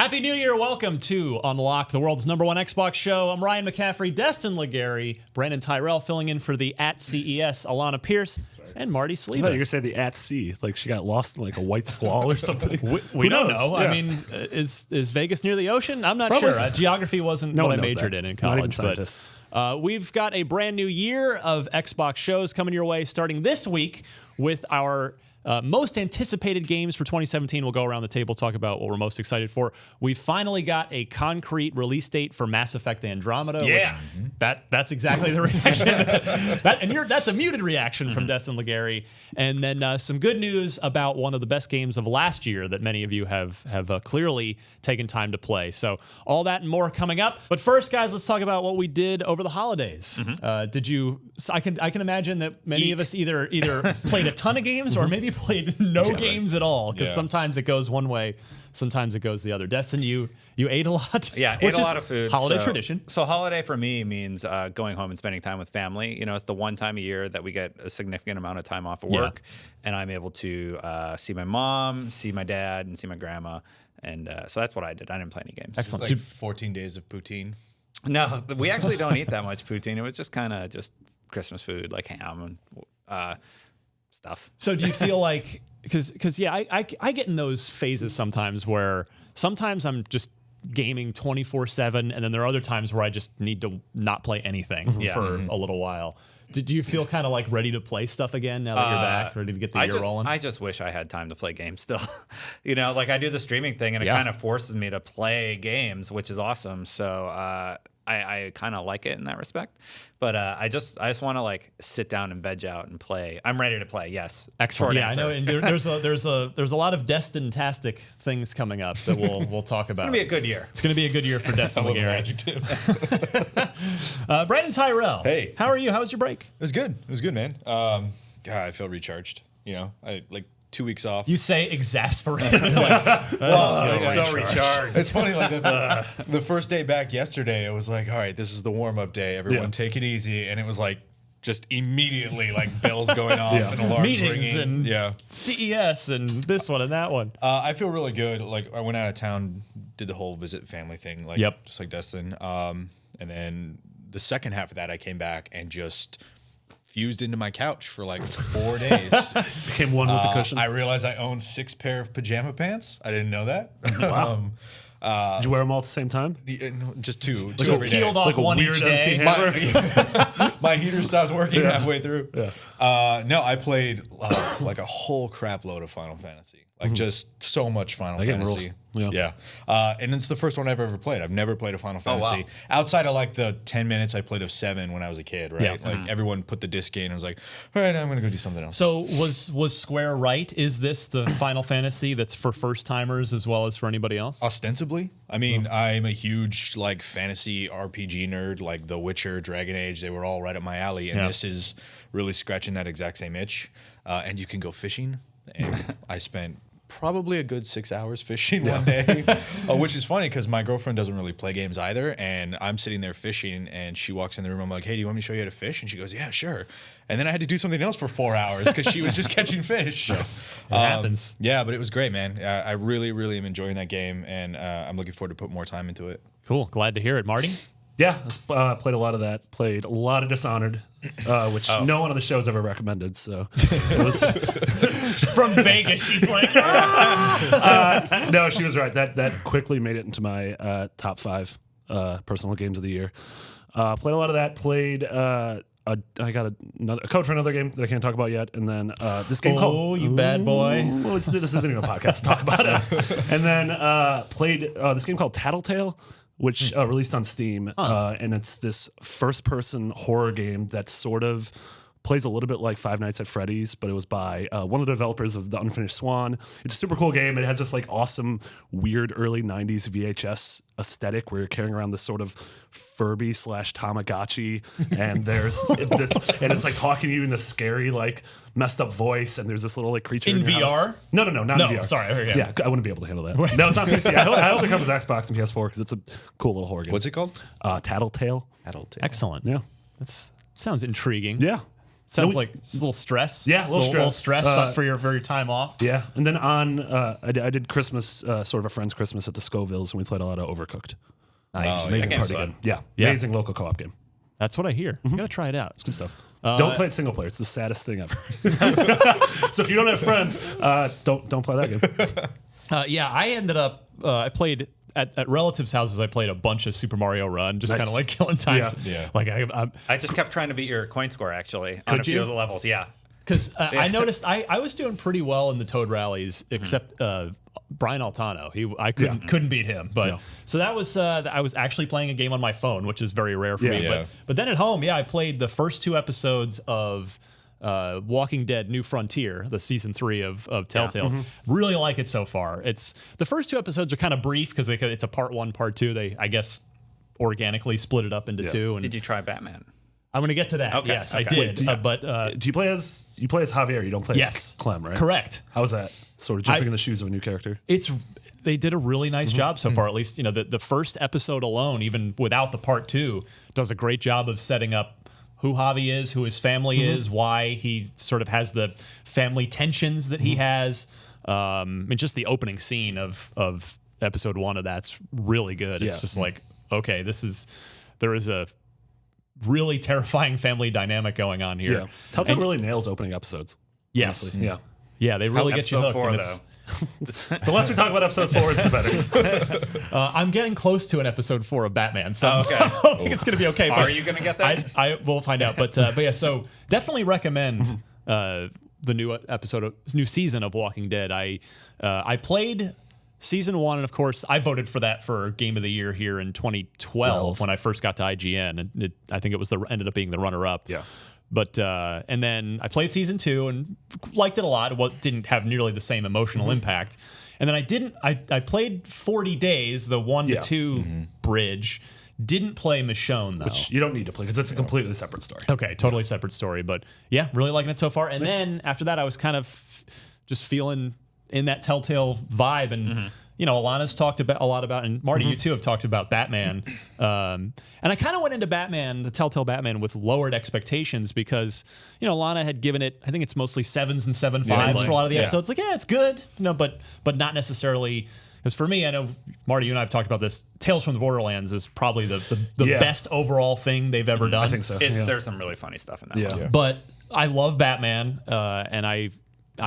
Happy New Year. Welcome to Unlock, the world's #1 Xbox show. I'm Ryan McCaffrey, Destin Legary, Brandon Tyrell filling in for the at CES, Alana Pierce, and Marty Sleva. You're going to say the at sea, like she got lost in like a white squall or something. we don't know. Yeah. I mean, is Vegas near the ocean? I'm not Probably. sure. Geography wasn't what I majored in college. But we've got a brand new year of Xbox shows coming your way starting this week with our most anticipated games for 2017. We'll go around the table, talk about what we're most excited for. We finally got a concrete release date for Mass Effect Andromeda. Yeah. Which that's exactly the reaction. That's a muted reaction from Destin Legary. And then some good news about one of the best games of last year that many of you have clearly taken time to play. So all that and more coming up. But first, guys, let's talk about what we did over the holidays. Did you? I can imagine that many of us either played a ton of games or maybe played no games at all, because sometimes it goes one way, sometimes it goes the other. Destin, you ate a lot. Yeah, which ate a is lot of food. Holiday tradition. So holiday for me means going home and spending time with family. You know, it's the one time a year that we get a significant amount of time off of work, and I'm able to see my mom, see my dad, and see my grandma. And so that's what I did. I didn't play any games. Excellent. Like 14 days of poutine. No, we actually don't eat that much poutine. It was just kind of just Christmas food, like ham and stuff. So do you feel like, because I get in those phases sometimes where sometimes I'm just gaming 24/7, and then there are other times where I just need to not play anything for a little while. Do you feel kind of like ready to play stuff again now that you're back, ready to get the year rolling? I just wish I had time to play games still. You know, like I do the streaming thing, and it kind of forces me to play games, which is awesome. So I kind of like it in that respect. But I just want to like sit down and veg out and play. I'm ready to play. Yes. Excellent. Yeah, I know. And there's a lot of Destin-tastic things coming up that we'll talk about. It's gonna be a good year. It's gonna be a good year for Destin Legary. Brandon Tyrell. Hey. How are you? How was your break? It was good. It was good, man. God, I feel recharged. You know, I like 2 weeks off. You say exasperated. So recharged. It's funny, like the first day back yesterday, it was like, all right, this is the warm-up day. Everyone take it easy. And it was like just immediately like bells going off and alarms Meetings ringing. and CES and this one and that one. I feel really good. Like I went out of town, did the whole visit family thing, like just like Destin. And then the second half of that, I came back and just fused into my couch for like 4 days. Became one with the cushion. I realized I own 6 pair of pajama pants. I didn't know that. Wow. Did you wear them all at the same time? Just two Just every day. peeled off Like a one weird each MC day. Hammer? My heater stopped working halfway through. No, I played like a whole crap load of Final Fantasy. Like just so much Final That game Fantasy. rules. Yeah. And it's the first one I've ever played. I've never played a Final Fantasy outside of like the 10 minutes I played of 7 when I was a kid, right? Yeah. Like everyone put the disc in and was like, all right, I'm going to go do something else. So was Square right? Is this the Final Fantasy that's for first timers as well as for anybody else? Ostensibly. I mean, I'm a huge like fantasy RPG nerd, like The Witcher, Dragon Age. They were all right up my alley. And this is really scratching that exact same itch. And you can go fishing. And I spent probably a good 6 hours fishing one day, which is funny because my girlfriend doesn't really play games either. And I'm sitting there fishing and she walks in the room. I'm like, hey, do you want me to show you how to fish? And she goes, yeah, sure. And then I had to do something else for 4 hours because she was just catching fish. It happens. Yeah, but it was great, man. I really, really am enjoying that game. And I'm looking forward to put more time into it. Cool. Glad to hear it. Marty? Yeah, played a lot of that. Played a lot of Dishonored, which no one on the show's ever recommended. So it was From Vegas, she's like, no, she was right. That quickly made it into my top 5 personal games of the year. Played a lot of that. Played. I got a code for another game that I can't talk about yet, and then this game called. Oh, you bad boy! Well, this isn't even a podcast to talk about it. And then played this game called Tattletale, which released on Steam, and it's this first-person horror game that sort of plays a little bit like Five Nights at Freddy's, but it was by one of the developers of The Unfinished Swan. It's a super cool game. It has this like awesome, weird early 90s VHS aesthetic where you're carrying around this sort of Furby / Tamagotchi, and there's this, and it's like talking to you in this scary, like messed up voice, and there's this little like creature In your VR? house. No, not in VR. Sorry. Yeah, I wouldn't be able to handle that. No, it's on PC. I hope it comes with Xbox and PS4 because it's a cool little horror game. What's it called? Tattletale. Tattletale. Excellent. Yeah. Sounds intriguing. Yeah. Sounds like a little stress. Yeah, a little Little stress. stress for your time off. Yeah, and then I did Christmas, sort of a friend's Christmas at the Scovilles, and we played a lot of Overcooked. Nice. Amazing game's party fun. game. Yeah, Yeah. amazing local co-op game. That's what I hear. You gotta try it out. It's good stuff. Don't play it single player. It's the saddest thing ever. So if you don't have friends, don't play that game. Yeah, I ended up. I played at relatives' houses. I played a bunch of Super Mario Run, just Nice. kind of like killing time. Yeah. Like I just kept trying to beat your coin score actually on a Could few you? of the levels. Yeah. because I noticed I was doing pretty well in the Toad rallies, except Brian Altano. I couldn't beat him. But Yeah. so that was I was actually playing a game on my phone, which is very rare for me. Yeah. But then at home, I played the first 2 episodes of Walking Dead: New Frontier, the season 3 of Telltale. Really like it so far. It's the first 2 episodes are kind of brief because it's a part 1, part 2. They, I guess, organically split it up into 2. And Did you try Batman? I'm going to get to that. Okay, Yes, I okay. did. But Do you play as Javier? You don't play yes, as Clem, right? Correct. How's that? Sort of jumping in the shoes of a new character. They did a really nice job so far. At least the first episode alone, even without the part 2, does a great job of setting up who Javi is, who his family is, why he sort of has the family tensions that he has. And just the opening scene of episode 1 of that's really good. It's just like, okay, there is a really terrifying family dynamic going on here. Yeah. Telltale really nails opening episodes. Yes. Honestly. Yeah. Yeah, they really get you Episode hooked. 4 and it's- though. The less we talk about episode 4 is the better. I'm getting close to an episode 4 of Batman, so Okay. I think it's going to be okay. Are you gonna get that? I will find out. But yeah, so definitely recommend the new season of Walking Dead. I played season 1, and of course, I voted for that for Game of the Year here in 2012 when I first got to IGN, and I think it was ended up being the runner-up. Yeah. But and then I played season 2 and liked it a lot. Well, it didn't have nearly the same emotional impact. And then I played 40 Days, the 1 to 2 bridge. Didn't play Michonne though. Which you don't need to play because it's a completely separate story. Okay, totally separate story. But yeah, really liking it so far. And then after that, I was kind of just feeling in that Telltale vibe. And Alana's talked about a lot about, and Marty, you too have talked about Batman. And I kind of went into Batman, the Telltale Batman, with lowered expectations because Alana had given it, I think it's mostly 7s and 7.5s for a lot of the episodes. Like, it's good, but not necessarily. Because for me, I know Marty, you and I have talked about this. Tales from the Borderlands is probably the best overall thing they've ever done. I think so. There's some really funny stuff in that one. Yeah. But I love Batman, and I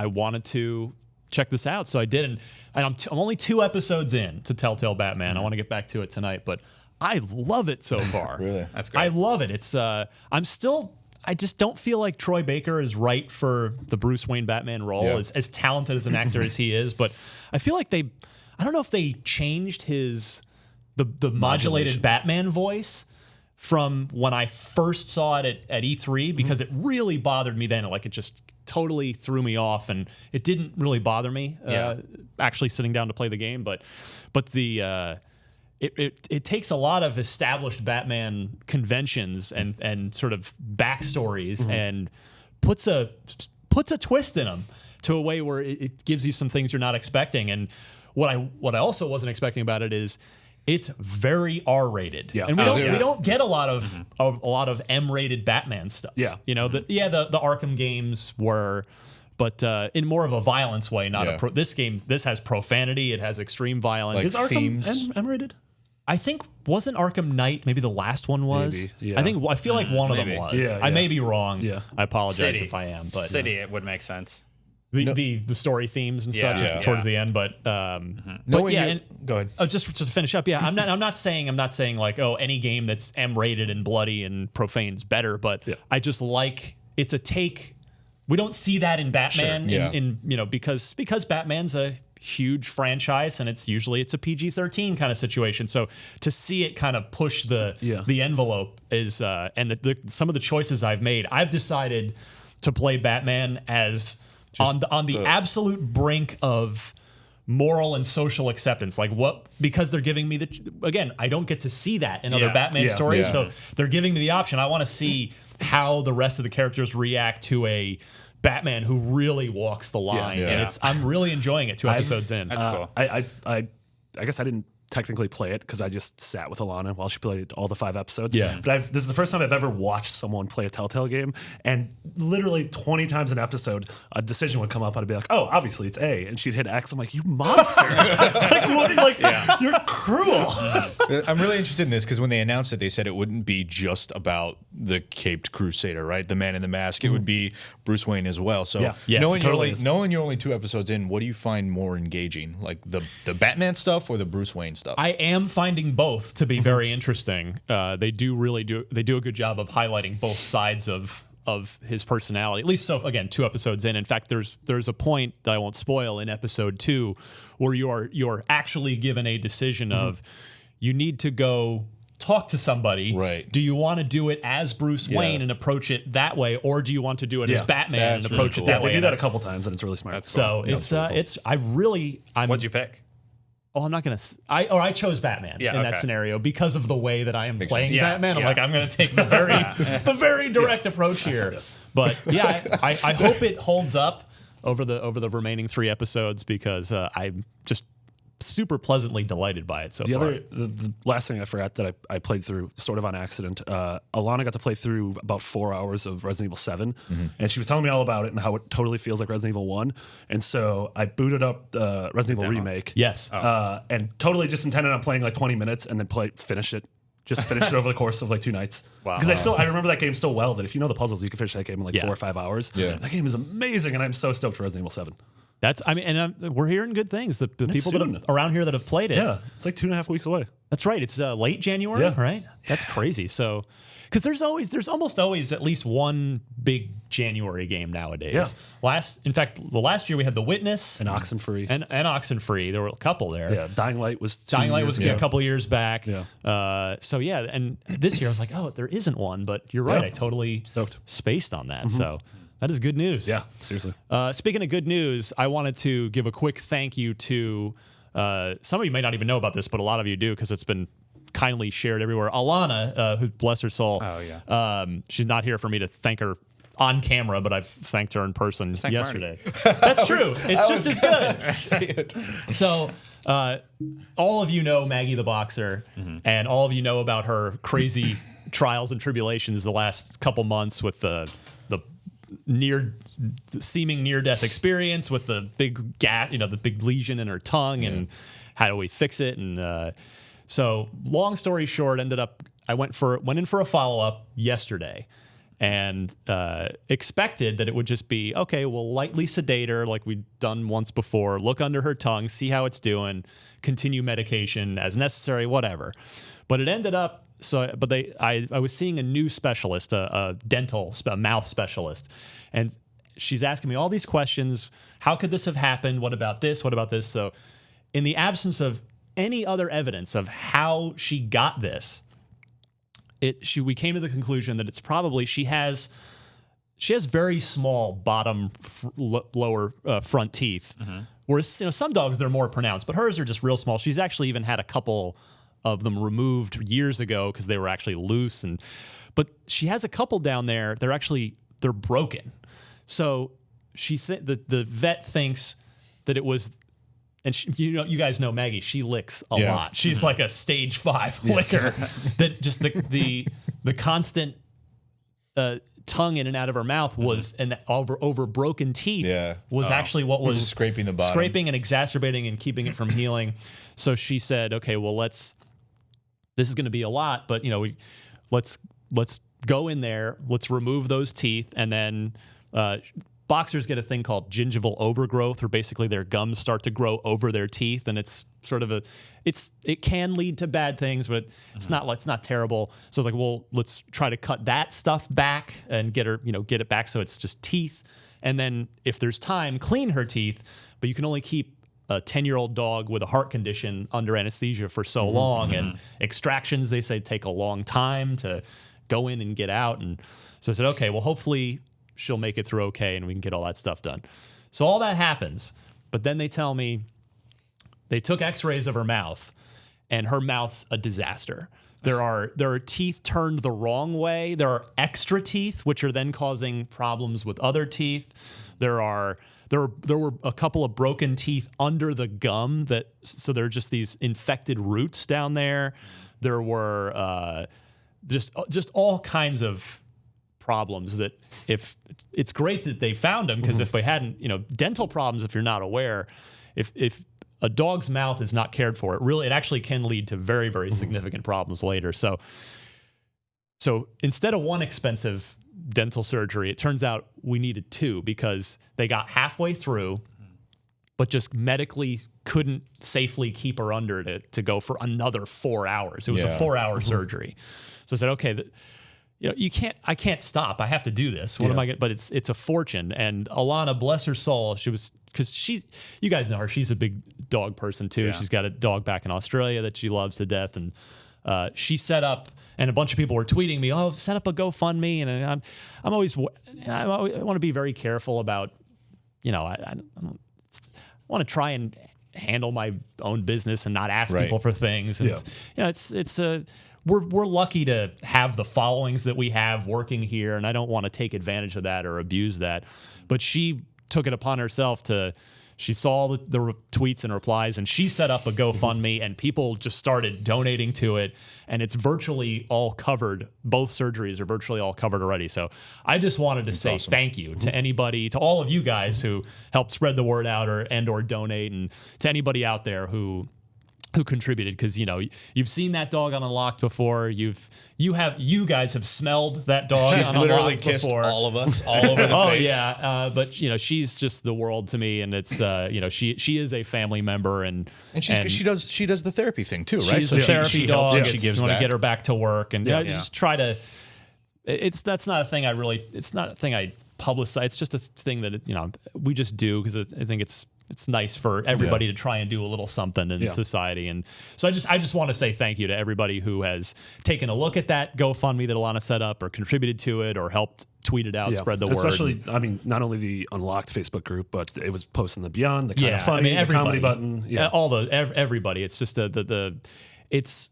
wanted to check this out, so I did. And I'm only 2 episodes in to Telltale Batman. I want to get back to it tonight, but I love it so far. Really? That's great. I love it. It's I just don't feel like Troy Baker is right for the Bruce Wayne Batman role, Yeah. as talented as an actor as he is. But I feel like I don't know if they changed the modulated Batman voice from when I first saw it at E3 because it really bothered me then. Like it just totally threw me off, and it didn't really bother me actually sitting down to play the game. But it takes a lot of established Batman conventions and sort of backstories and puts a twist in them to a way where it gives you some things you're not expecting. And what I also wasn't expecting about it is it's very R-rated. Yeah. And we don't get a lot of M-rated Batman stuff. Yeah. The Arkham games were, but in more of a violence way, not this has profanity, it has extreme violence. Like Is Arkham themes. M-rated? I think wasn't Arkham Knight maybe the last one was? Maybe, yeah. I feel like one of them maybe. was. Yeah, I yeah. may be wrong. Yeah. I apologize City. if I am, but City, it would make sense. the story themes and stuff Yeah. towards the end, but yeah, and Go ahead. just to finish up, yeah, I'm not saying like, oh, any game that's M-rated and bloody and profane is better, but I just like it's a take. We don't see that in Batman, Sure, yeah. in because Batman's a huge franchise and it's a PG-13 kind of situation. So to see it kind of push the envelope is and some of the choices I've made, I've decided to play Batman as on the absolute brink of moral and social acceptance. Like because they're giving me again, I don't get to see that in other Batman stories. Yeah. So they're giving me the option. I want to see how the rest of the characters react to a Batman who really walks the line. Yeah. And I'm really enjoying it 2 episodes in. That's cool. I guess I didn't technically play it because I just sat with Alana while she played all the 5 episodes. Yeah. But this is the first time I've ever watched someone play a Telltale game, and literally 20 times an episode, a decision would come up, and I'd be like, "Oh, obviously it's A," and she'd hit X. I'm like, "You monster! You're cruel." I'm really interested in this because when they announced it, they said it wouldn't be just about the Caped Crusader, right? The Man in the Mask. It would be Bruce Wayne as well. So Yeah. Yes, knowing, totally knowing you're only 2 episodes in, what do you find more engaging, like the Batman stuff or the Bruce Wayne stuff? I am finding both to be very interesting. They do a good job of highlighting both sides of his personality. At least so again, 2 episodes in. In fact, there's a point that I won't spoil in episode 2 where you're actually given a decision of you need to go talk to somebody. Right. Do you want to do it as Bruce Wayne and approach it that way, or do you want to do it as Batman That's and approach really it cool. that way? They do that a couple times, and it's really smart. So What'd you pick? Oh, I'm not gonna. I chose Batman in that scenario because of the way that I am playing sense. Batman. I'm Yeah. like, I'm gonna take the very direct approach here. But yeah, I hope it holds up over the remaining 3 episodes because I'm just super pleasantly delighted by it so far. The last thing I forgot that I played through sort of on accident, Alana got to play through about 4 hours of Resident Evil 7, and she was telling me all about it and how it totally feels like Resident Evil 1. And so I booted up the Resident Evil Remake. Yes. And totally just intended on playing like 20 minutes and then finish it. Just finished it over the course of like 2 nights. Wow. Because I remember that game so well that if you know the puzzles, you can finish that game in like 4 or 5 hours. Yeah. That game is amazing, and I'm so stoked for Resident Evil 7. We're hearing good things. The people soon. around here that have played it. Yeah, it's like 2.5 weeks away. That's right. It's late January, Yeah. right? That's crazy. So, because there's almost always at least one big January game nowadays. Yeah. Last year we had The Witness And Oxenfree. and Oxenfree. There were a couple there. Yeah, Dying Light was A couple years back. Yeah. So yeah, and this year I was like, oh, there isn't one, but you're right. Yeah. I totally Stoked. spaced on that. So that is good news. Yeah, seriously. Speaking of good news, I wanted to give a quick thank you to some of you may not even know about this, but a lot of you do because it's been kindly shared everywhere. Alana, who bless her soul. Oh, yeah. She's not here for me to thank her on camera, but I've thanked her in person thank yesterday. That's true. It's just as good. So all of you know Maggie the Boxer, and all of you know about her crazy trials and tribulations the last couple months with the seeming near-death experience with the big the big lesion in her tongue, and how do we fix it? And so, long story short, I went in for a follow-up yesterday, and expected that it would just be okay. We'll lightly sedate her like we've done once before, look under her tongue, see how it's doing, continue medication as necessary, whatever. But it ended up. I was seeing a new specialist, a mouth specialist, and she's asking me all these questions. How could this have happened? What about this? What about this? So, in the absence of any other evidence of how she got this, we came to the conclusion that it's probably she has very small bottom lower front teeth, whereas some dogs they're more pronounced, but hers are just real small. She's actually even had a couple of them removed years ago because they were actually loose, but she has a couple down there. They're broken. So the vet thinks that it was, and you guys know Maggie. She licks a lot. She's like a stage 5 licker. That just the constant tongue in and out of her mouth was and over broken teeth was actually what was scraping the bottom, scraping and exacerbating and keeping it from healing. So she said, okay, well this is going to be a lot, but let's go in there, let's remove those teeth, and then boxers get a thing called gingival overgrowth, where basically their gums start to grow over their teeth, and it's sort of it can lead to bad things, but it's not terrible. So it's like, well, let's try to cut that stuff back and get it back so it's just teeth, and then if there's time, clean her teeth, but you can only keep a 10-year-old dog with a heart condition under anesthesia for so long, and extractions, they say, take a long time to go in and get out. And so I said, okay, well, hopefully she'll make it through okay and we can get all that stuff done. So all that happens, but then they tell me they took x-rays of her mouth, and her mouth's a disaster. There are teeth turned the wrong way. There are extra teeth, which are then causing problems with other teeth. there were a couple of broken teeth under the gum so there are just these infected roots down there. There were just all kinds of problems that if it's great that they found them, because if they hadn't, dental problems, if you're not aware, if a dog's mouth is not cared for, it actually can lead to very, very significant problems later. So instead of one expensive dental surgery, it turns out we needed two, because they got halfway through, but just medically couldn't safely keep her under to go for another 4 hours. It was a 4-hour surgery. So I said, okay, I can't stop. I have to do this. What am I going to, but it's a fortune. And Alana, bless her soul, because you guys know her, she's a big dog person too. Yeah. She's got a dog back in Australia that she loves to death. And she set up, and a bunch of people were tweeting me, oh, set up a GoFundMe. And I want to be very careful about, I want to try and handle my own business and not ask people for things. And we're lucky to have the followings that we have working here, and I don't want to take advantage of that or abuse that. But she took it upon herself she saw the tweets and replies, and she set up a GoFundMe, and people just started donating to it, and it's virtually all covered. Both surgeries are virtually all covered already. So I just wanted to say thank you to anybody, to all of you guys who helped spread the word out or donate, and to anybody out there who contributed, because you've seen that dog on Unlocked before. You guys have smelled that dog. She's on literally Unlocked kissed before. all of us all over the face. Yeah, but she's just the world to me, and it's she is a family member, and she does the therapy thing too, right? She's a therapy dog. Helps, she gives want to back. get her back to work, and just try to. That's not a thing it's not a thing I publicize. It's just a thing that we just do because I think it's nice for everybody to try and do a little something in society. And so I just want to say thank you to everybody who has taken a look at that GoFundMe that Alana set up, or contributed to it, or helped tweet it out, spread the word. Especially, not only the Unlocked Facebook group, but it was posting the Beyond, the Kind of Funny, the comedy button. Yeah. Everybody. It's just it's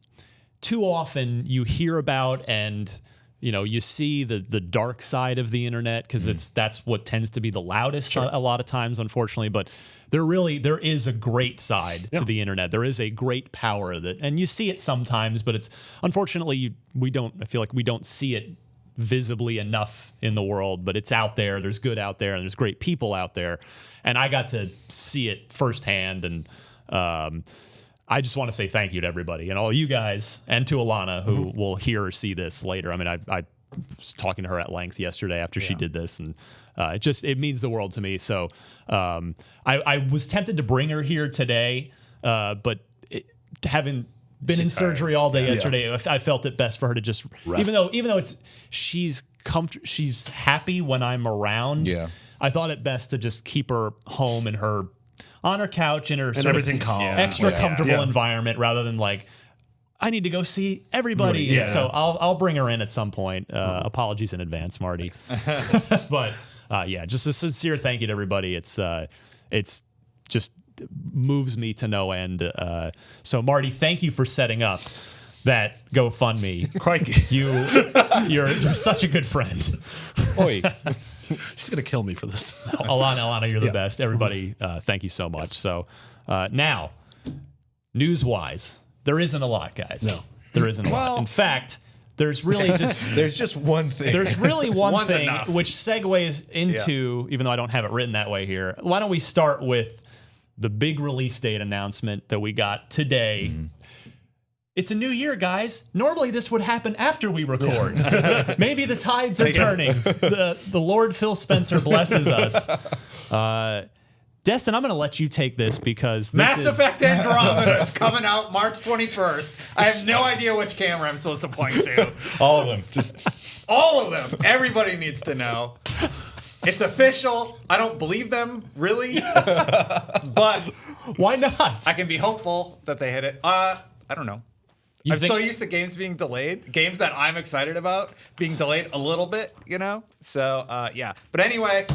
too often you hear about, and you see the dark side of the internet, because that's what tends to be the loudest a lot of times, unfortunately. But there is a great side to the internet. There is a great power and you see it sometimes, but it's unfortunately I feel like we don't see it visibly enough in the world, but it's out there. There's good out there, and there's great people out there. And I got to see it firsthand, and I just want to say thank you to everybody, and all you guys, and to Alana, who will hear or see this later. I mean, I was talking to her at length yesterday after she did this, and it means the world to me. So I was tempted to bring her here today, but having been in surgery all day yesterday, I felt it best for her to just rest. Even though she's happy when I'm around. Yeah, I thought it best to just keep her home in her. On her couch in her and everything calm, extra comfortable environment, rather than like, I need to go see everybody. Yeah. So I'll bring her in at some point. Apologies in advance, Marty. But just a sincere thank you to everybody. It's just moves me to no end. So Marty, thank you for setting up that GoFundMe. Crikey. You're such a good friend. Oi. She's going to kill me for this. Alana, you're the best. Everybody, thank you so much. So now, news-wise, there isn't a lot, guys. No. There isn't a lot. In fact, there's really just... there's just one thing. There's really one thing, which segues into, even though I don't have it written that way here, why don't we start with the big release date announcement that we got today. It's a new year, guys. Normally this would happen after we record. Maybe the tides are turning. The Lord Phil Spencer blesses us. Destin, I'm going to let you take this because Mass Effect Andromeda is coming out March 21st. I have no idea which camera I'm supposed to point to. All of them. Just all of them. Everybody needs to know. It's official. I don't believe them, really. But why not? I can be hopeful that they hit it. I don't know. I'm so used to games being delayed, games that I'm excited about being delayed a little bit, So, yeah. But anyway,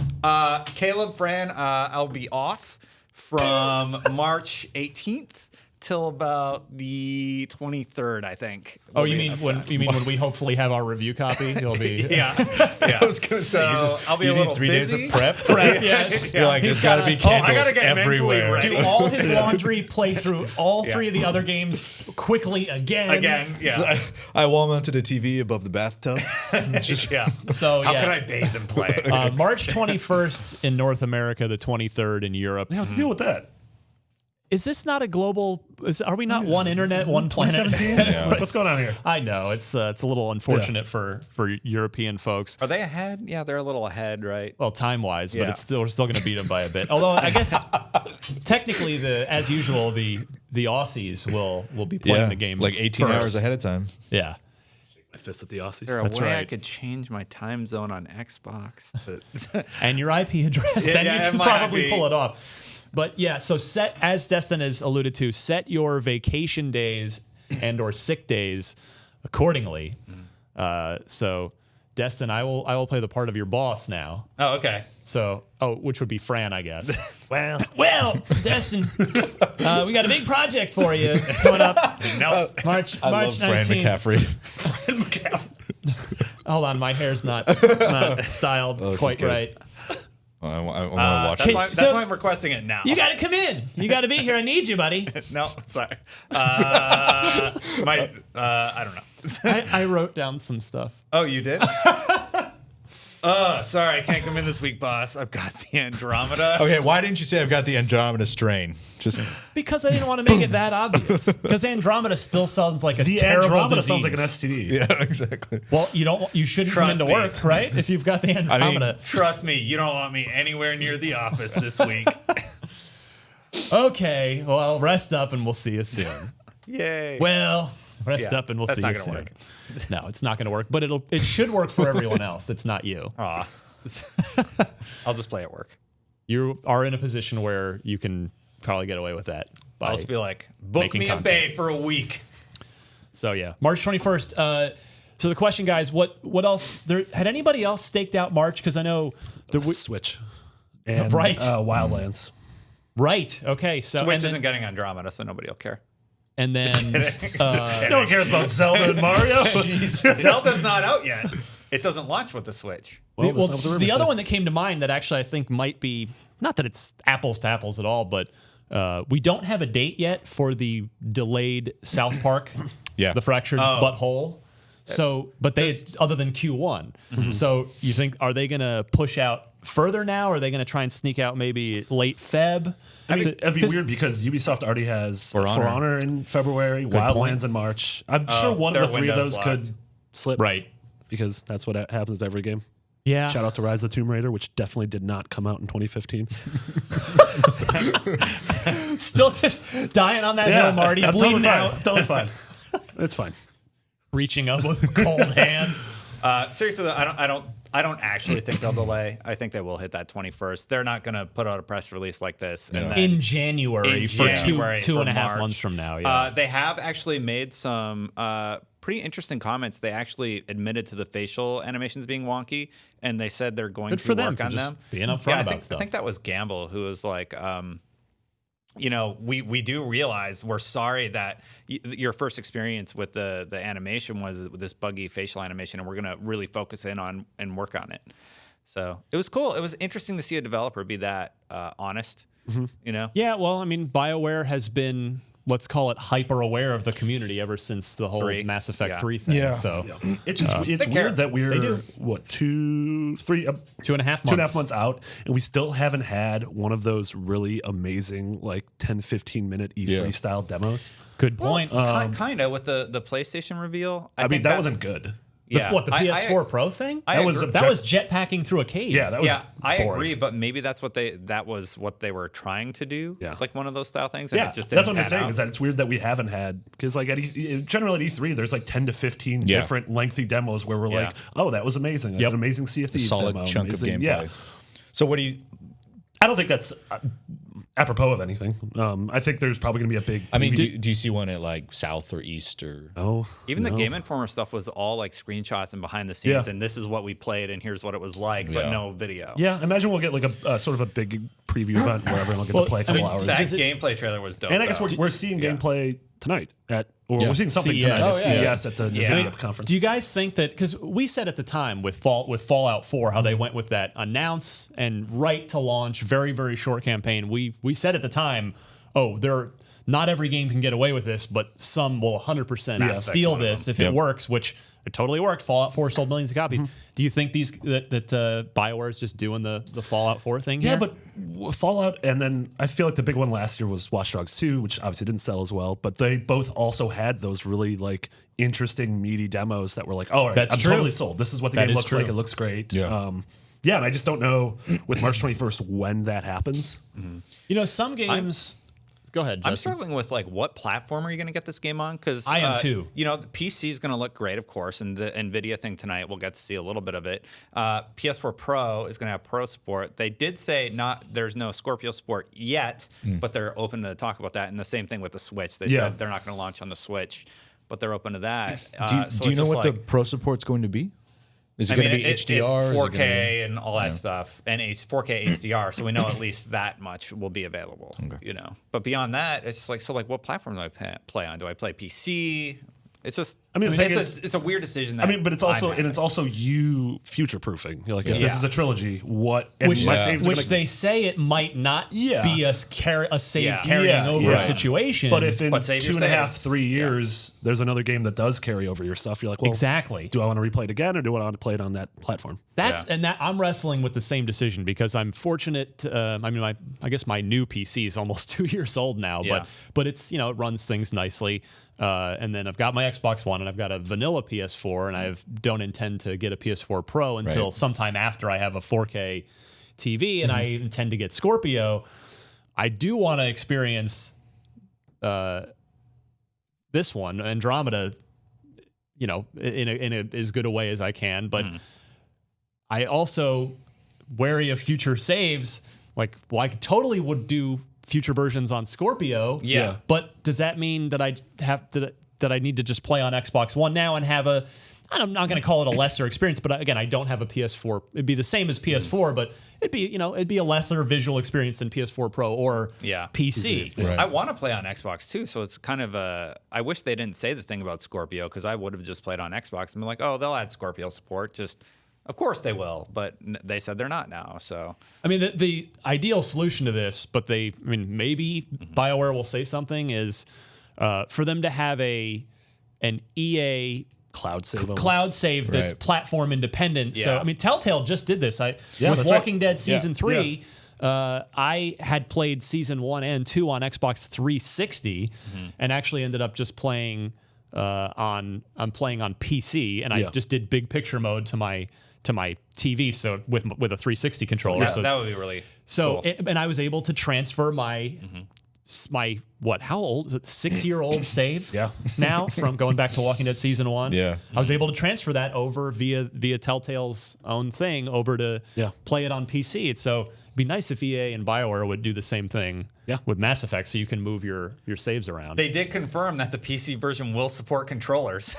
Caleb, Fran, I'll be off from March 18th till about the 23rd, I think. Oh, you mean when we hopefully have our review copy? You'll be Yeah. I was gonna say, I'll be you a need little 3 busy. days of prep. Yes. You're like, there's got to be candles I gotta get mentally everywhere. ready. do all his laundry, play through all 3 of the other games quickly again. Yeah. I wall mounted a TV above the bathtub. Yeah. So How yeah. can I bathe and play? March 21st in North America, the 23rd in Europe. Yeah, what's the deal with that? Is this not a global? Are we not one internet, one planet? 2017? What's going on here? I know it's a little unfortunate for European folks. Are they ahead? Yeah, they're a little ahead, right? Well, time wise, but Yeah. we're still going to beat them by a bit. Although I guess technically, as usual, the Aussies will be playing the game like 18 first. hours ahead of time. Yeah. I fist at the Aussies. Is there a That's way I right. could change my time zone on Xbox? And your IP address, Yeah, then yeah, you and can my probably IP. pull it off. But yeah, so as Destin has alluded to, set your vacation days and or sick days accordingly. So Destin, I will play the part of your boss now. Oh, okay. So, which would be Fran, I guess. Well, Destin, we got a big project for you coming up. No. March I love Fran 19th. McCaffrey. Hold on, my hair's not styled this is quite good. right. I want to watch That's it. why, so- I'm requesting it now. You got to come in. You got to be here. I need you, buddy. No, sorry. I don't know. I wrote down some stuff. Oh, you did? Sorry, I can't come in this week, boss. I've got the Andromeda. Okay, why didn't you say I've got the Andromeda strain? Just Because I didn't want to make it that obvious. Because Andromeda still sounds like a the terrible Andromeda disease. sounds like an STD. yeah, exactly. Well, you shouldn't Trust come into me. work, right? If you've got the Andromeda. Trust me, you don't want me anywhere near the office this week. Okay, well, rest up and we'll see you soon. Yay. Well, rest Yeah, up and we'll that's see not you gonna soon. work. No, it's not going to work, but it should work for everyone else. That's not you. Aw. I'll just play at work. You are in a position where you can probably get away with that. I'll just be like, book making me content. a bay for a week. So yeah, March 21st. So the question, guys, what else? Had anybody else staked out March? Because I know Switch. And, Right. Wildlands. Right. Okay. So Switch and then, isn't getting Andromeda, so nobody will care. and then Just kidding. No one cares about Zelda and Mario. Zelda's not out yet. It doesn't launch with the Switch. Well, well, that's what the rumors other say. one that came to mind that actually I think might be not that it's apples to apples at all, but we don't have a date yet for the delayed South Park, Yeah. the fractured butthole. So, but other than Q1. So you think are they going to push out further now? Or are they going to try and sneak out maybe late Feb? I mean, it'd be weird because Ubisoft already has For Honor. Honor in February, point. Wildlands in March. I'm sure one of their the 3 of window's those locked. could slip. Right. Because that's what happens to every game. Yeah. Shout out to Rise of the Tomb Raider, which definitely did not come out in 2015. Still just dying on that hill, Marty, I'm bleeding totally fine. out, I'm totally fine. It's fine. reaching up with a cold hand. Seriously, though, I don't actually think they'll delay. I think they will hit that 21st. They're not going to put out a press release like this. And then In January, in for January two for and a half March. months from now. Yeah. They have actually made some pretty interesting comments. They actually admitted to the facial animations being wonky, and they said they're going Good to for them work for on just them. being upfront Yeah, about stuff. I think that was Gamble who was like, we do realize we're sorry that your first experience with the animation was this buggy facial animation, and we're going to really focus in on and work on it. So it was cool. It was interesting to see a developer be that honest. You know? Yeah, well, I mean, BioWare has been, let's call it, hyper aware of the community ever since the whole 3. Mass Effect Yeah. 3 thing. Yeah. So It's just it's care. weird that They we're do. what 2, 3, 2.5 months. 2.5 months out, and we still haven't had one of those really amazing like 10-15 minute E3 Yeah. style demos. Good point. Kind of with the PlayStation reveal. I mean, think that that's- wasn't good. Yeah, what, the PS4 Pro thing? I That was agree. That was jetpacking through a cave. Yeah, that was I boring. agree, but maybe that was what they were trying to do. Yeah. Like one of those style things. And Yeah, it just that's didn't what I'm pan saying. out. Is that it's weird that we haven't had because like generally at E3 there's like 10 to 15 Yeah. different lengthy demos where we're Yeah. like, oh, that was amazing, Yep. an amazing Sea of Thieves solid demo, chunk amazing. of gameplay. Yeah, So what do you? I don't think that's. apropos of anything. I think there's probably going to be a big. I mean, do you see one at like South or East or? Even the Game Informer stuff was all like screenshots and behind the scenes, and this is what we played, and here's what it was like, but no video. Yeah, imagine we'll get like a sort of a big preview event where everyone will get to play a couple hours. That gameplay trailer was dope. And I guess we're seeing gameplay tonight we're seeing something tonight at CES at the NVIDIA conference. Do you guys think that, because we said at the time with Fallout 4 how they went with that announce and right to launch, very, very short campaign. We said at the time, not every game can get away with this, but some will 100% steal this if it works, which it totally worked. Fallout 4 sold millions of copies. Do you think that BioWare is just doing the Fallout 4 thing here? Yeah, but Fallout, and then I feel like the big one last year was Watch Dogs 2, which obviously didn't sell as well, but they both also had those really like interesting, meaty demos that were like, oh, I'm totally sold. This is what the game looks like. It looks great. Yeah. And I just don't know with March 21st when that happens. You know, some games... Go ahead, Justin. I'm struggling with like what platform are you going to get this game on? Because I am too. You know, the PC is going to look great, of course, and the NVIDIA thing tonight we'll get to see a little bit of it. PS4 Pro is going to have Pro support. They did say there's no Scorpio support yet, but they're open to talk about that. And the same thing with the Switch. They said they're not going to launch on the Switch, but they're open to that. Do you know what the Pro support's going to be? Is it going to be HDR? It's 4K and all that stuff, and 4K HDR. So we know at least that much will be available. You know, but beyond that, it's like what platform do I play on? Do I play PC? It's just. It's a weird decision. But it's also you future proofing. You're like, if this is a trilogy, which they say it might not be a save carrying over situation. But if in 2.5, 3 years there's another game that does carry over your stuff, you're like, well, exactly. Do I want to replay it again, or do I want to play it on that platform? I'm wrestling with the same decision because I'm fortunate. I guess my new PC is almost 2 years old now, but it's it runs things nicely. And then I've got my Xbox One and I've got a vanilla PS4, and I don't intend to get a PS4 Pro until sometime after I have a 4K TV, and I intend to get Scorpio. I do want to experience this one, Andromeda, in a as good a way as I can, but I also wary of future saves. Like, I totally would do future versions on Scorpio. Yeah. But does that mean that I need to just play on Xbox One now and have I'm not going to call it a lesser experience, but again, I don't have a PS4. It'd be the same as PS4, but it'd be a lesser visual experience than PS4 Pro or PC. Right. I want to play on Xbox too, so it's kind of I wish they didn't say the thing about Scorpio, because I would have just played on Xbox and been like, oh, they'll add Scorpio support. Of course they will, but they said they're not now. So I mean, the ideal solution to this, but maybe BioWare will say something, is for them to have an EA cloud save that's platform independent. So I mean, Telltale just did this. With Walking Dead Season 3. I had played Season 1 and 2 on Xbox 360, and actually ended up just playing I'm playing on PC, and I just did big picture mode to my TV, so with a 360 controller. So that would be really cool. And I was able to transfer my how old 6-year-old save now from going back to Walking Dead Season 1. I was able to transfer that over via Telltale's own thing over to play it on PC. So it'd be nice if EA and BioWare would do the same thing with Mass Effect, so you can move your saves around. They did confirm that the PC version will support controllers.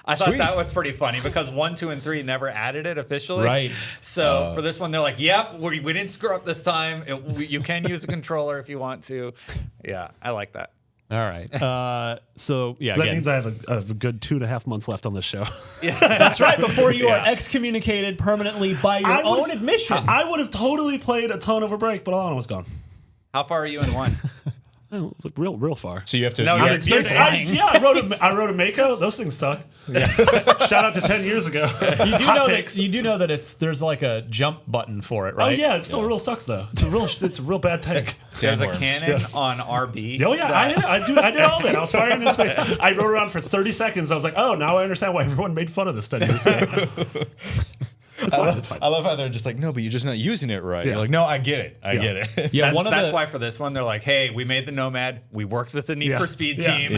I thought that was pretty funny, because 1, 2, and 3 never added it officially. Right. So for this one, they're like, yep, we didn't screw up this time. You can use a controller if you want to. Yeah, I like that. All right. So that means I have a good 2.5 months left on this show. That's right. Before you are excommunicated permanently by your own admission. I would have totally played a ton over break, but Alana was gone. How far are you in 1? Oh, real far. So you have to. No, I rode a Mako. Those things suck. Shout out to 10 years ago. You do know that there's like a jump button for it, right? Oh yeah, it still real sucks though. It's a real bad tank. There's a cannon on RB. Oh yeah, I did all that. I was firing in space. I rode around for 30 seconds. I was like, oh, now I understand why everyone made fun of this 10 years ago. It's fine. I love how they're just like, no, but you're just not using it right. You're like, no, I get it. I get it. Yeah, that's why for this one, they're like, hey, we made the Nomad. We worked with the Need for Speed team.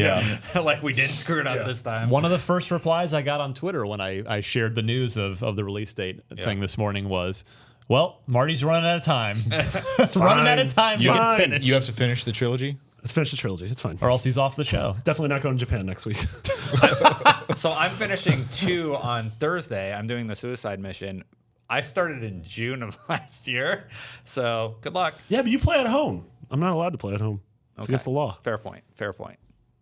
Like, we didn't screw it up this time. One of the first replies I got on Twitter when I shared the news of the release date thing this morning was, Well, Marty's running out of time. It's running out of time. You can finish. You have to finish the trilogy. Let's finish the trilogy. It's fine. Or else he's off the show. Definitely not going to Japan next week. So I'm finishing 2 on Thursday. I'm doing the suicide mission. I started in June of last year, so good luck. Yeah, but you play at home. I'm not allowed to play at home. It's against the law. Fair point. Fair point.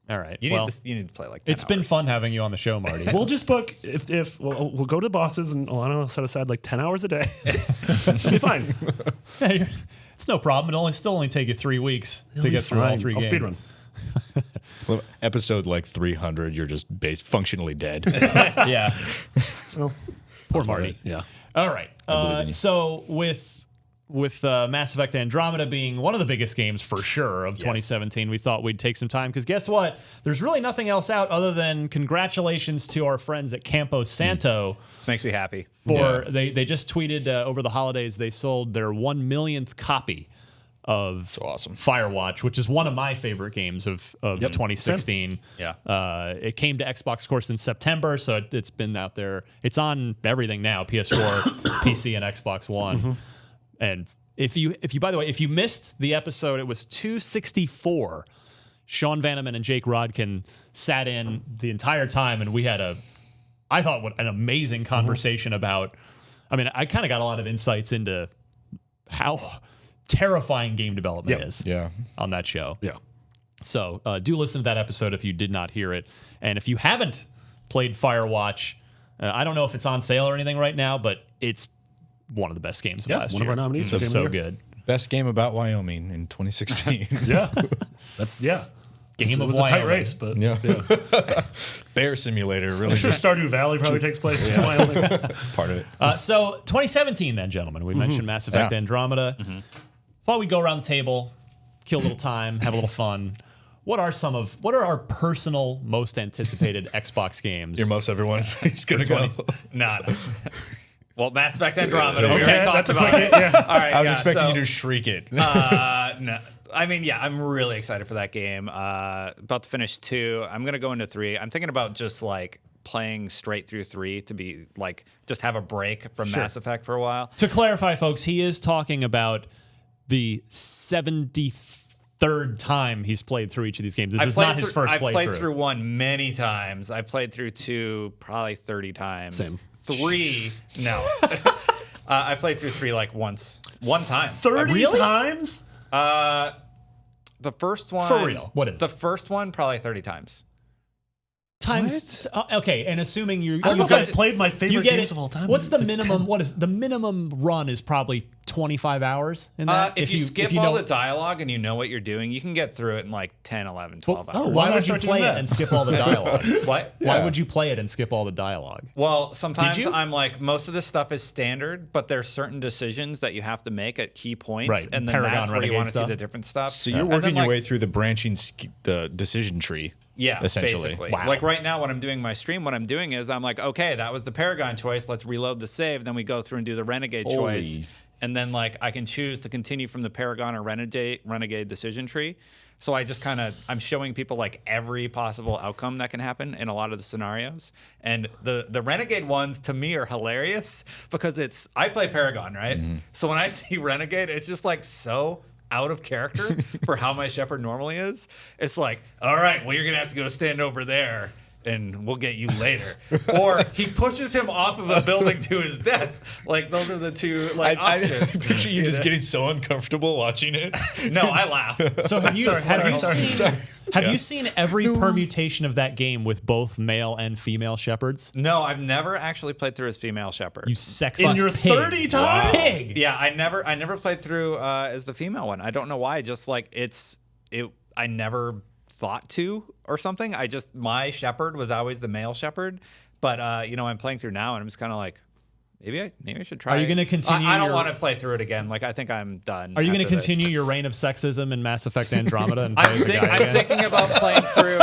All right. You need to play like 10 it's been hours. fun having you on the show, Marty. We'll just book if we'll go to bosses and Alana will set aside like 10 hours a day. It'll be fine. Yeah, it's no problem. It'll still only take you 3 weeks to get through all 3 I'll games. speedrun. Well, episode like 300, you're just functionally dead. Yeah. So Poor that's Marty. right. Yeah. All right. believe in you. So with Mass Effect Andromeda being one of the biggest games for sure of 2017, we thought we'd take some time because guess what? There's really nothing else out other than congratulations to our friends at Campo Santo. This makes me happy. They just tweeted over the holidays they sold their 1 millionth copy of So awesome. Firewatch, which is one of my favorite games of 2016. Yeah. It came to Xbox, of course, in September, so it's been out there. It's on everything now: PS4, PC, and Xbox One. And if you, by the way, if you missed the episode, it was 264. Sean Vanneman and Jake Rodkin sat in the entire time, and we had I thought, what an amazing conversation about. I mean, I kind of got a lot of insights into how terrifying game development is on that show. Yeah. So do listen to that episode if you did not hear it. And if you haven't played Firewatch, I don't know if it's on sale or anything right now, but it's one of the best games of last year. One of our nominees for It's Game so of the Year. good. Best game about Wyoming in 2016. Yeah. That's Game it of was a tight Wyoming. race, but Yeah. Bear Simulator, really I'm sure just Stardew Valley probably takes place in Wyoming. part of it. So 2017 then, gentlemen. We mentioned Mass Effect Yeah. Andromeda. Thought we'd go around the table, kill a little time, have a little fun. What are our personal most anticipated Xbox games? Your most everyone. He's going to go. No. Well, Mass Effect Andromeda. We Okay, already talked that's a about quick it. hit. Yeah. All right. I was yeah, expecting so, you to shriek it. No. I mean, yeah, I'm really excited for that game. About to finish 2. I'm going to go into 3. I'm thinking about just like playing straight through 3 to be like just have a break from Mass Effect for a while. To clarify, folks, he is talking about the 73rd time he's played through each of these games. This is not his first playthrough. I've played through 1 many times. I've played through 2 probably 30 times. Same. 3, no. I played through 3 like one time. 30 Really? times? The first one. For real? What is the it? first one? Probably 30 times. Times. Okay, and assuming you I don't know if guys- I've played my favorite you get games it. of all time. What's the Like minimum? 10. What is the minimum run? Is probably 25 hours in that. If you skip if you all know- the dialogue and you know what you're doing, you can get through it in like 10, 11, 12 hours. why why did I would you start play doing it that? and skip all the dialogue? What? Why would you play it and skip all the dialogue? Well, sometimes Did you? I'm like, most of this stuff is standard, but there's certain decisions that you have to make at key points. Right, And then Paragon that's where you Renegade want to see stuff. the different stuff. So you're And working then, your like, way through the branching, the decision tree. Yeah, essentially. basically. Wow. Like right now when I'm doing my stream, what I'm doing is I'm like, okay, that was the Paragon choice. Let's reload the save. Then we go through and do the Renegade choice. Holy. And then like I can choose to continue from the Paragon or Renegade decision tree. So I just I'm showing people like every possible outcome that can happen in a lot of the scenarios. And the Renegade ones to me are hilarious because I play Paragon, right? Mm-hmm. So when I see Renegade, it's just like so out of character for how my Shepherd normally is. It's like, all right, well, you're going to have to go stand over there and we'll get you later. Or he pushes him off of a building to his death. Like, those are the two like I options. picture you just know? getting so uncomfortable watching it. No, I laugh. So have you Sorry. have you seen every permutation of that game with both male and female shepherds? No, I've never actually played through as female Shepherd. You sexist In your pig. 30 times? Pig. Yeah, I never played through as the female one. I don't know why. Just like I never thought to or something. My Shepherd was always the male Shepherd. But I'm playing through now and I'm just kind of like, maybe I should try. Are you it. gonna continue I don't your- want to play through it again. Like I think I'm done. Are you going to after this. continue your reign of sexism in Mass Effect Andromeda and play as a guy I'm again? thinking about playing through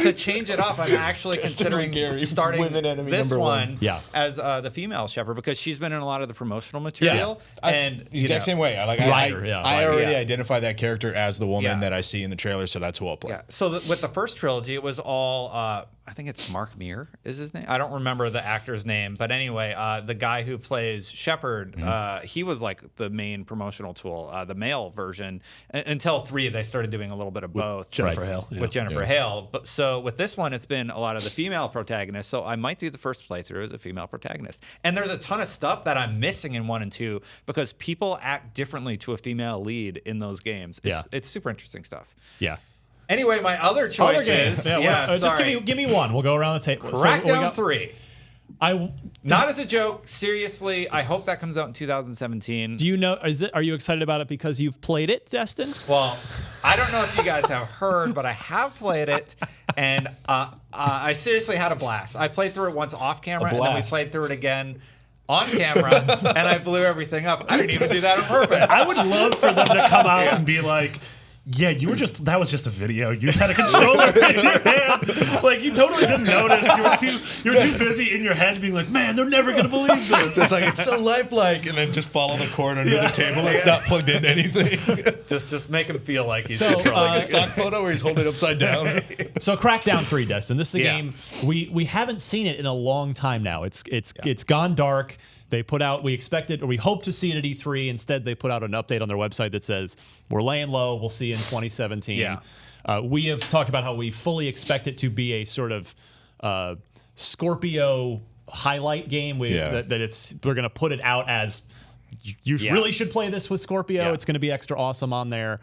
to change it up. I'm actually considering Gary, starting women enemy this number one one. Yeah. as the female Shepherd because she's been in a lot of the promotional material. And The exact same way. Ryder, yeah. I already Yeah. identify that character as the woman Yeah. that I see in the trailer, so that's who I'll play. Yeah. So with the first trilogy, it was all I think it's Mark Meir is his name. I don't remember the actor's name, but anyway, the guy who plays Shepard, he was like the main promotional tool, the male version. Until 3, they started doing a little bit of both. Jennifer Hale. With Jennifer Hale. But so with this one, it's been a lot of the female protagonists. So I might do the first playthrough as a female protagonist. And there's a ton of stuff that I'm missing in 1 and 2 because people act differently to a female lead in those games. It's super interesting stuff. Yeah. Anyway, my other choice is just give me one. We'll go around the table. Crackdown 3. Not as a joke. Seriously, I hope that comes out in 2017. Do you know? Are you excited about it because you've played it, Destin? Well, I don't know if you guys have heard, but I have played it, and I seriously had a blast. I played through it once off camera, and then we played through it again on camera, and I blew everything up. I didn't even do that on purpose. I would love for them to come out and be like, yeah, that was just a video. You just had a controller in your hand. Like, you totally didn't notice. You were too busy in your head being like, man, they're never going to believe this. It's like, it's so lifelike. And then just follow the cord under the table. It's not plugged into anything. just make him feel like he's it's like a stock photo where he's holding it upside down. So Crackdown 3, Destin. This is a game we haven't seen it in a long time now. It's gone dark. They put out, we expected, or we hope to see it at E3. Instead, they put out an update on their website that says, we're laying low. We'll see you in 2017. Yeah. We have talked about how we fully expect it to be a sort of Scorpio highlight game. That we're going to put it out as, you really should play this with Scorpio. Yeah. It's going to be extra awesome on there.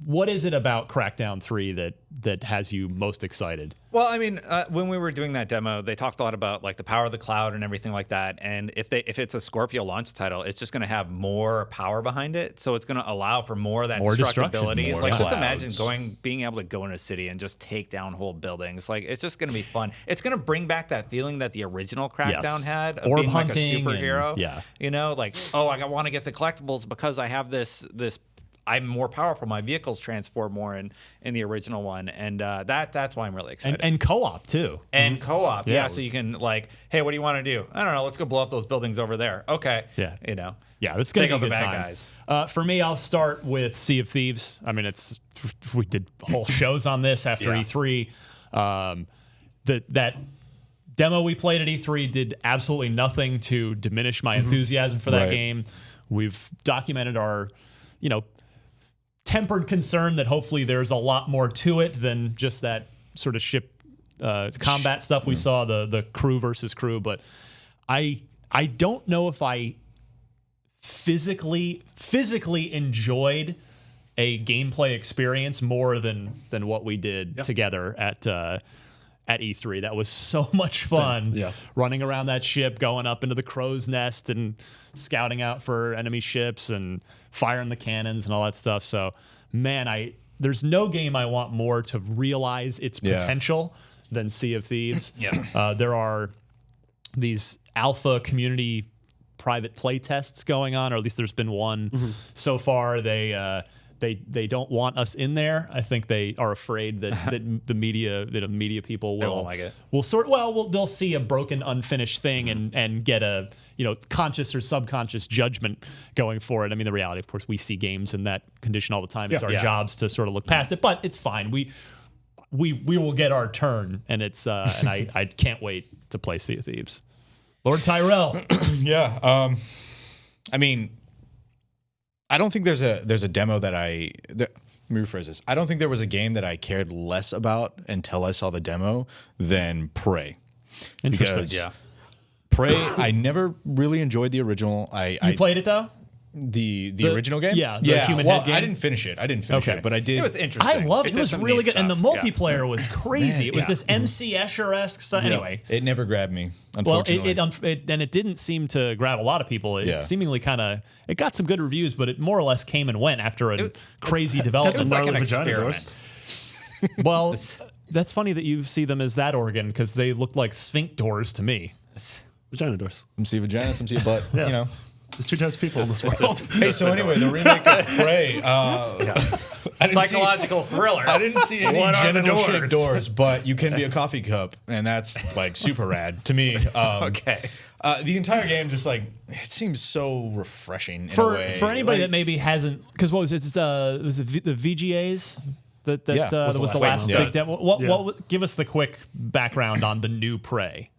What is it about Crackdown 3 that has you most excited? Well, I mean, when we were doing that demo, they talked a lot about like the power of the cloud and everything like that. And if it's a Scorpio launch title, it's just going to have more power behind it. So it's going to allow for more of that destructibility. More like clouds. just imagine being able to go in a city and just take down whole buildings. Like it's just going to be fun. It's going to bring back that feeling that the original Crackdown had of Orb being like a hunting superhero. You know, like, oh, I want to get the collectibles because I have this. I'm more powerful. My vehicles transform more in the original one, and that's why I'm really excited. And co-op too. And co-op, so you can like, hey, what do you want to do? I don't know. Let's go blow up those buildings over there. Okay. Yeah. You know. Yeah, it's gonna take be out the good bad times. guys. For me, I'll start with Sea of Thieves. I mean, we did whole shows on this after E3. That demo we played at E3 did absolutely nothing to diminish my enthusiasm for that game. We've documented our, tempered concern that hopefully there's a lot more to it than just that sort of ship combat stuff we saw, the crew versus crew. But I don't know if I physically enjoyed a gameplay experience more than what we did together at E3. That was so much fun. Running around that ship, going up into the crow's nest and scouting out for enemy ships and firing the cannons and all that stuff. So, man, there's no game I want more to realize its potential than Sea of Thieves. There are these alpha community private play tests going on, or at least there's been one so far. They don't want us in there. I think they are afraid that the media people will like it. They'll see a broken, unfinished thing and get a conscious or subconscious judgment going for it. I mean, the reality, of course, we see games in that condition all the time. It's our jobs to sort of look past it, but it's fine. We will get our turn, and it's and I can't wait to play Sea of Thieves. Lord Tyrell. I mean, I don't think there's a demo that let me rephrase this. I don't think there was a game that I cared less about until I saw the demo than Prey. Interesting. Because Prey, I never really enjoyed the original. You played it though? The original game? Yeah, the Human Head game? I didn't finish it. it, but I did. It was interesting. I loved it. It was really good. And the multiplayer was crazy. Man, it was this MC Escher-esque stuff. Anyway. It never grabbed me, Well, unfortunately. it didn't seem to grab a lot of people. It seemingly it got some good reviews, but it more or less came and went after a crazy development. It was like an vagina experiment. Well, that's funny that you see them as that organ because they look like sphinx doors to me. Vagina doors. Some see vagina, some see butt. There's two types of people in this world. Hey, so anyway, the remake of Prey. Psychological thriller. I didn't see any What are the genital-shaped doors? doors, but you can be a coffee cup, and that's like super rad to me. Okay. The entire game just like it seems so refreshing in a For way. anybody that maybe hasn't, because what was it? It was the VGAs. that Yeah. was the last one. big demo. What give us the quick background on the new Prey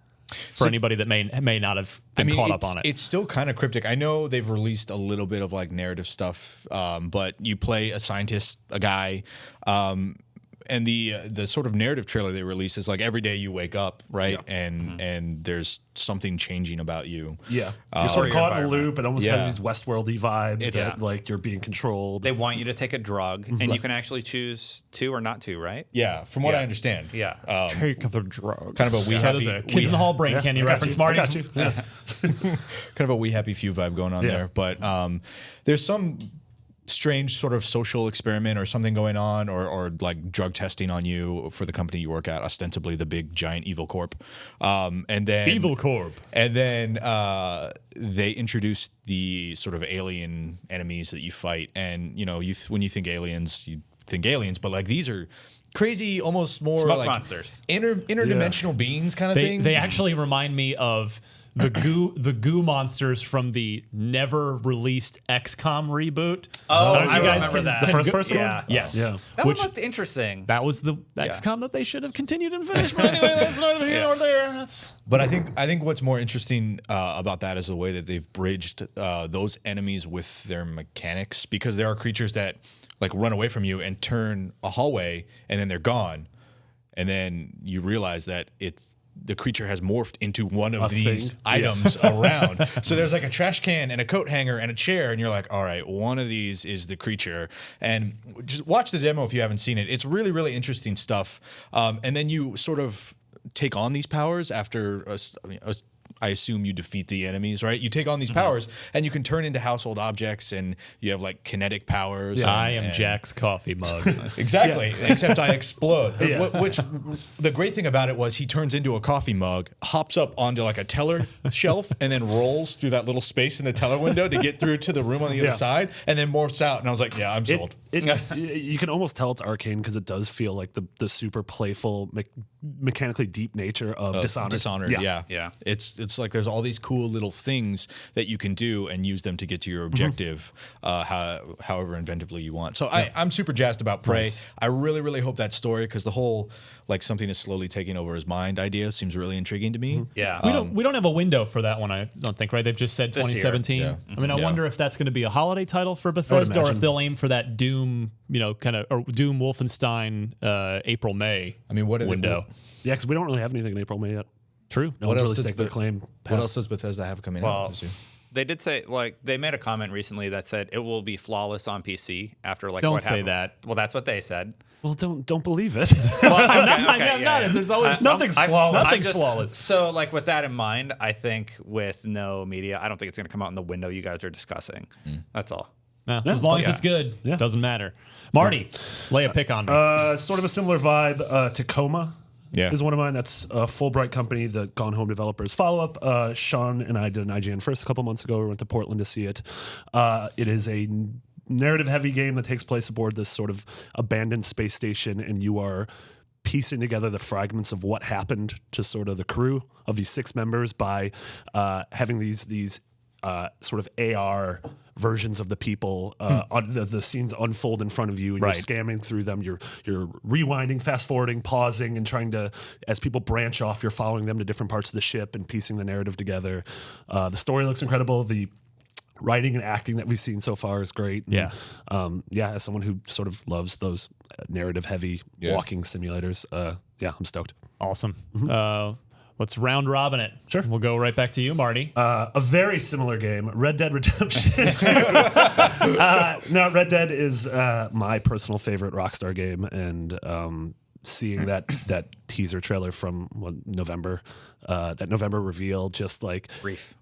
for anybody that may not have been caught up on it. It's still kind of cryptic. I know they've released a little bit of like narrative stuff, but you play a scientist, a guy, and the sort of narrative trailer they released is like every day you wake up, right? Yeah. And there's something changing about you. Yeah. You're sort of caught in a loop. It almost Yeah. has these Westworld-y vibes that like you're being controlled. They want you to take a drug, and you can actually choose to or not to, right? Yeah, from what I understand. Yeah. Take the drug. Kind of a Kids in the Hall brain candy reference. Marty. Yeah. kind of a We Happy Few vibe going on there. But there's some strange sort of social experiment or something going on, or like drug testing on you for the company you work at, ostensibly the big giant evil corp. And then Evil Corp. And then they introduced the sort of alien enemies that you fight. And, you know, when you think aliens, but like these are crazy, almost more Smoke like monsters. interdimensional beings kind of thing. They actually remind me of the goo monsters from the never released XCOM reboot. Oh, None of I you guys remember can- that. The first person Yeah. one? Yes. Yeah. That Which one looked interesting. that was the XCOM that they should have continued and finished. But anyway, that's neither here nor there. That's But I think what's more interesting about that is the way that they've bridged those enemies with their mechanics, because there are creatures that like run away from you and turn a hallway and then they're gone, and then you realize that the creature has morphed into one of these items around. So there's like a trash can and a coat hanger and a chair, and you're like, all right, one of these is the creature. And just watch the demo if you haven't seen it. It's really, really interesting stuff. And then you sort of take on these powers after I assume you defeat the enemies, right? You take on these powers, and you can turn into household objects, and you have like kinetic powers. I am Jack's coffee mug. Exactly, except I explode. Which the great thing about it was he turns into a coffee mug, hops up onto like a teller shelf, and then rolls through that little space in the teller window to get through to the room on the other side, and then morphs out. And I was like, yeah, I'm sold. You can almost tell it's Arcane because it does feel like the super playful, mechanically deep nature of Dishonored. Dishonored, yeah. It's like there's all these cool little things that you can do and use them to get to your objective, however inventively you want. So I'm super jazzed about Prey. Nice. I really, really hope that story, because the whole like something is slowly taking over his mind idea seems really intriguing to me. Yeah. We don't have a window for that one, I don't think, right? They've just said 2017. Yeah. I mean, I wonder if that's going to be a holiday title for Bethesda, or if they'll aim for that Doom, or Doom Wolfenstein April May. I mean, what window? Yeah, because we don't really have anything in April May yet. True. No one's really staked their claim. What else does Bethesda have coming out this year? They did say, like, they made a comment recently that said it will be flawless on PC after like don't what say happened. That. Well, that's what they said. Well, don't believe it. Well, I'm not. There's always nothing's flawless. Nothing's flawless. So, like, with that in mind, I think with no media, I don't think it's going to come out in the window you guys are discussing. That's all. As long as it's good, doesn't matter. Marty, lay a pick on me. Sort of a similar vibe. Tacoma is one of mine. That's a Fulbright company, the Gone Home developers follow-up. Sean and I did an IGN first a couple months ago. We went to Portland to see it. It is a narrative-heavy game that takes place aboard this sort of abandoned space station, and you are piecing together the fragments of what happened to sort of the crew of these 6 members by having these sort of AR versions of the people. The scenes unfold in front of you, and you're scamming through them. You're rewinding, fast forwarding, pausing, and trying to, as people branch off, you're following them to different parts of the ship and piecing the narrative together. The story looks incredible. The writing and acting that we've seen so far is great. And, as someone who sort of loves those narrative-heavy walking simulators, I'm stoked. Awesome. Let's round robin it. Sure. We'll go right back to you, Marty. A very similar game, Red Dead Redemption. Red Dead is my personal favorite Rockstar game, and seeing that teaser trailer from November, that November reveal, just like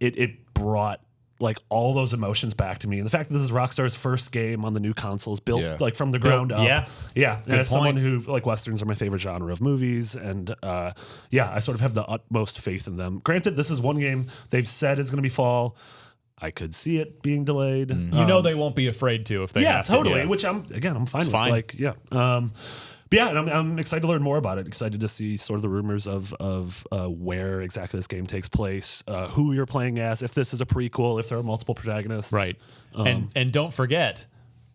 it brought like all those emotions back to me, and the fact that this is Rockstar's first game on the new consoles, built like from the ground up. And as someone who, like, Westerns are my favorite genre of movies, and I sort of have the utmost faith in them. Granted, this is one game they've said is going to be fall. I could see it being delayed. They won't be afraid to if they have totally. to. Which I'm fine with. Fine. Like, and I'm excited to learn more about it. Excited to see sort of the rumors of where exactly this game takes place, who you're playing as, if this is a prequel, if there are multiple protagonists. Right. And don't forget,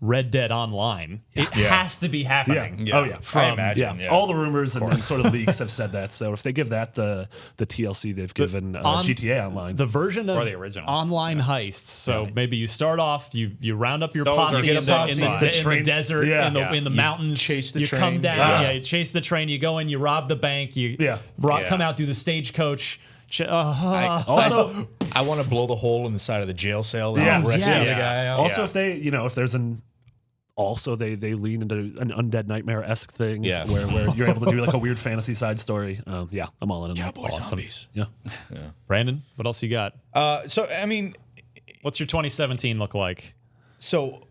Red Dead Online. It has to be happening. Yeah. Oh yeah. I imagine. All the rumors and then sort of leaks have said that. So if they give that the TLC they've given GTA Online, The version of Or the original. online heists. So maybe you start off, you round up your Those are posse good in the, posse. in the, The in the train. desert, Yeah. in the Yeah. in the mountains. chase the you train. come down, Yeah. you chase the train. You go in, you rob the bank. You Yeah. come out through the stagecoach. also I want to blow the hole in the side of the jail cell and Yeah. rescue Yes. the guy out. also if they if there's an also they lean into an Undead Nightmare-esque thing Yeah. where you're able to do like a weird fantasy side story. Yeah, I'm all in on that. Cowboy zombies. Yeah. Brandon, what else you got? So I mean, What's your 2017 look like? so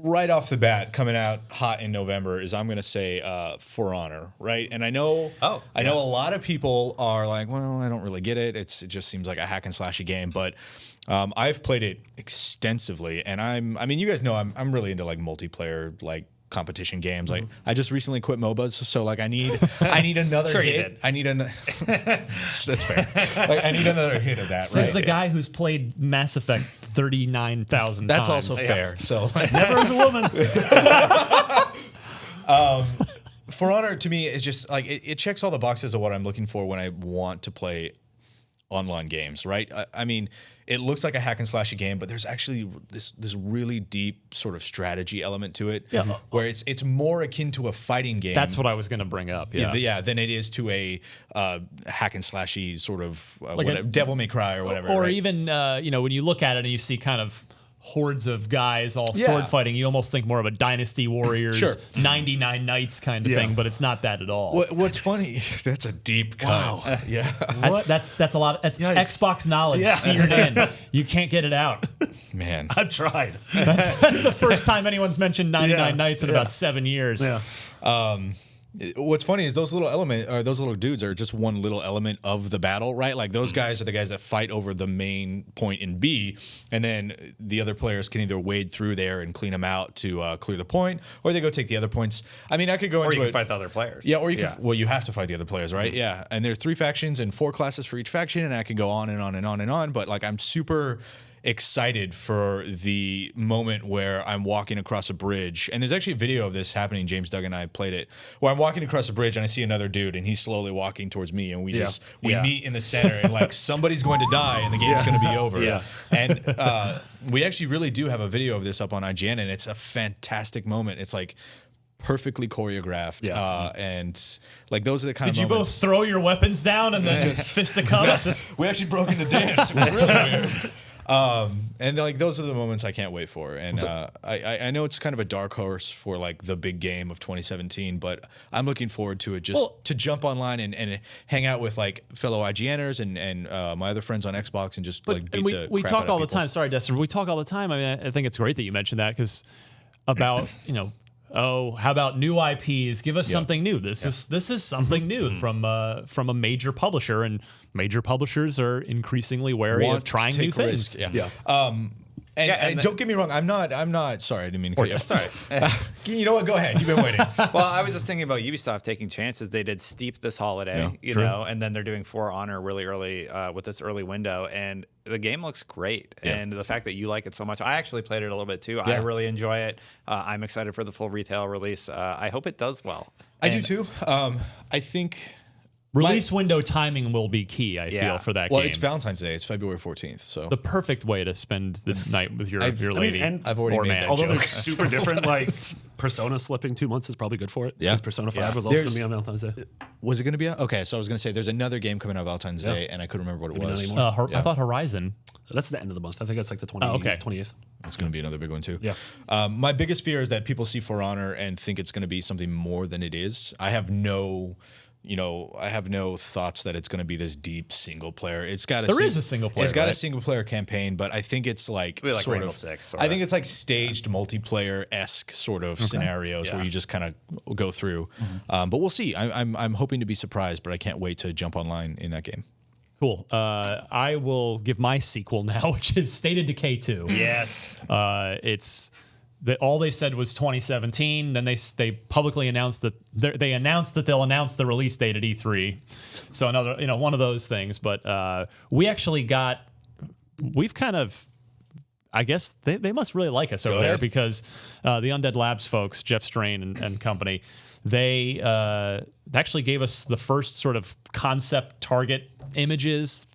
right off the bat, coming out hot in November is I'm going to say For Honor, right? And I know, I know a lot of people are like, well, I don't really get it. It just seems like a hack and slashy game, but I've played it extensively, and I mean, you guys know I'm really into like multiplayer like competition games. Like I just recently quit MOBAs, so like I need another Sure you hit. did. I need another. That's fair. Like I need another hit of that. Says right? the guy who's played Mass Effect 39,000 times. That's also fair. So like, Never as a woman. For Honor to me is just like it checks all the boxes of what I'm looking for when I want to play online games, right? I mean, it looks like a hack and slashy game, but there's actually this really deep sort of strategy element to it, where it's more akin to a fighting game. That's what I was going to bring up. Yeah. Than it is to a hack and slashy sort of Like whatever, Devil May Cry or whatever. Or right? even, when you look at it and you see kind of hordes of guys all Yeah. sword fighting, you almost think more of a Dynasty Warriors, Sure. 99 Nights kind of thing, but it's not that at all. What's funny? That's a deep cut. Wow. Yeah. That's a lot. That's Yikes. Xbox knowledge Yeah. seared in. You can't get it out. Man. I've tried. That's the first time anyone's mentioned 99 Yeah. Nights in about 7 years. Yeah. What's funny is those little dudes are just one little element of the battle, right? Like those guys are the guys that fight over the main point in B, and then the other players can either wade through there and clean them out to clear the point, or they go take the other points. I mean, I could go Or into you can it. fight the other players. Yeah, or you can. Well, you have to fight the other players, right? Yeah, and there's 3 factions and 4 classes for each faction, and I can go on and on and on and on. But like, I'm super excited for the moment where I'm walking across a bridge, and there's actually a video of this happening. James Duggan and I played it, where I'm walking across a bridge and I see another dude, and he's slowly walking towards me, and we meet in the center, and like somebody's going to die, and the game's going to be over. Yeah. And we actually really do have a video of this up on IGN, and it's a fantastic moment. It's like perfectly choreographed, and like those are the kind Did you of both moments. throw your weapons down and then just fisticuffs? We actually broke into dance. It was really weird. And like those are the moments I can't wait for. And I know it's kind of a dark horse for like the big game of 2017, but I'm looking forward to it to jump online and hang out with like fellow IGNers and my other friends on Xbox and just like beat the we crap talk out of all the people. time. Sorry, Dexter. We talk all the time. I mean, I think it's great that you mentioned that because about how about new IPs? Give us something new. This is something new from a major publisher, and major publishers are increasingly wary Want of trying to new take things. risks. Yeah. And don't get me wrong, I'm not sorry, I didn't mean to cut you off. Sorry. You know what? Go ahead. You've been waiting. Well, I was just thinking about Ubisoft taking chances. They did Steep this holiday, and then they're doing For Honor really early with this early window, and the game looks great. Yeah. And the fact that you like it so much, I actually played it a little bit too. I really enjoy it. I'm excited for the full retail release. I hope it does well. I do too. I think. Release window timing will be key, I feel, for that Well, game. it's Valentine's Day. It's February 14th. So the perfect way to spend this night with your lady. and I've already or made man. that Although joke. they're super different, like Persona slipping 2 months is probably good for it. Yeah. Because Persona 5 was also going There's- to be on Valentine's Day. Was it going to be? Okay, so I was going to say there's another game coming out Valentine's Day, and I couldn't remember what it Maybe was. not anymore. I thought Horizon. That's the end of the month. I think it's like the 28th. It's going to be another big one too. Yeah. My biggest fear is that people see For Honor and think it's going to be something more than it is. I have no thoughts that it's going to be this deep single player. It's got There is a single player, It's got a right? single player campaign, but I think it's like It'll be like sort Rainbow of Six, I sorta. think it's like staged multiplayer esque sort of scenarios where you just kind of go through. But we'll see. I'm hoping to be surprised, but I can't wait to jump online in that game. Cool. I will give my sequel now, which is State of Decay 2. Yes. It's all they said was 2017. Then they publicly announced that they'll announce the release date at E3. So another one of those things. But we've kind of I guess they must really like us over there because the Undead Labs folks, Jeff Strain and company, they actually gave us the first sort of concept target images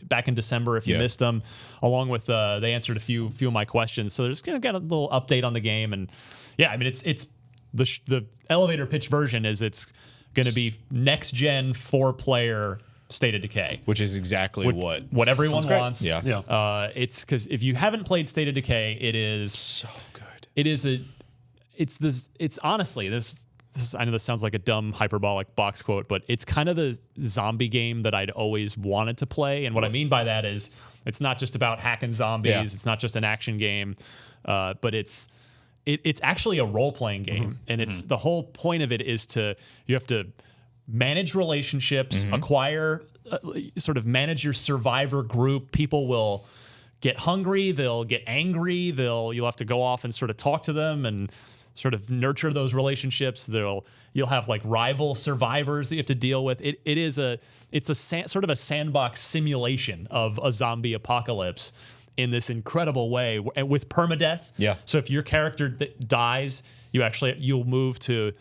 back in December. If you missed them, along with they answered a few of my questions. So there's got a little update on the game, and I mean it's the elevator pitch version is it's going to be next gen 4-player State of Decay, which is exactly what everyone wants. Yeah. It's because if you haven't played State of Decay, it is so good. It's honestly this. I know this sounds like a dumb hyperbolic box quote, but it's kind of the zombie game that I'd always wanted to play. And what I mean by that is it's not just about hacking zombies. Yeah. It's not just an action game, but it's actually a role-playing game. And it's the whole point of it is you have to manage relationships, acquire, sort of manage your survivor group. People will get hungry, they'll get angry, you'll have to go off and sort of talk to them and sort of nurture those relationships. You'll have like rival survivors that you have to deal with. It's sort of a sandbox simulation of a zombie apocalypse in this incredible way, and with permadeath. Yeah. So if your character dies, you'll move to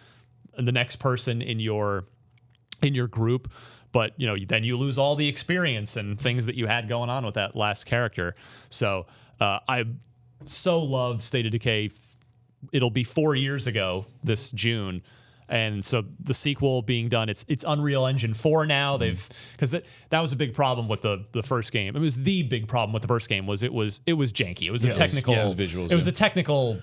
the next person in your group, but then you lose all the experience and things that you had going on with that last character. So I so love State of Decay. It'll be 4 years ago this June, and so the sequel being done, it's Unreal Engine 4 now. Because that was a big problem with the first game. It was the big problem with the first game was it was janky. It was a technical. It was visuals. It was a technical.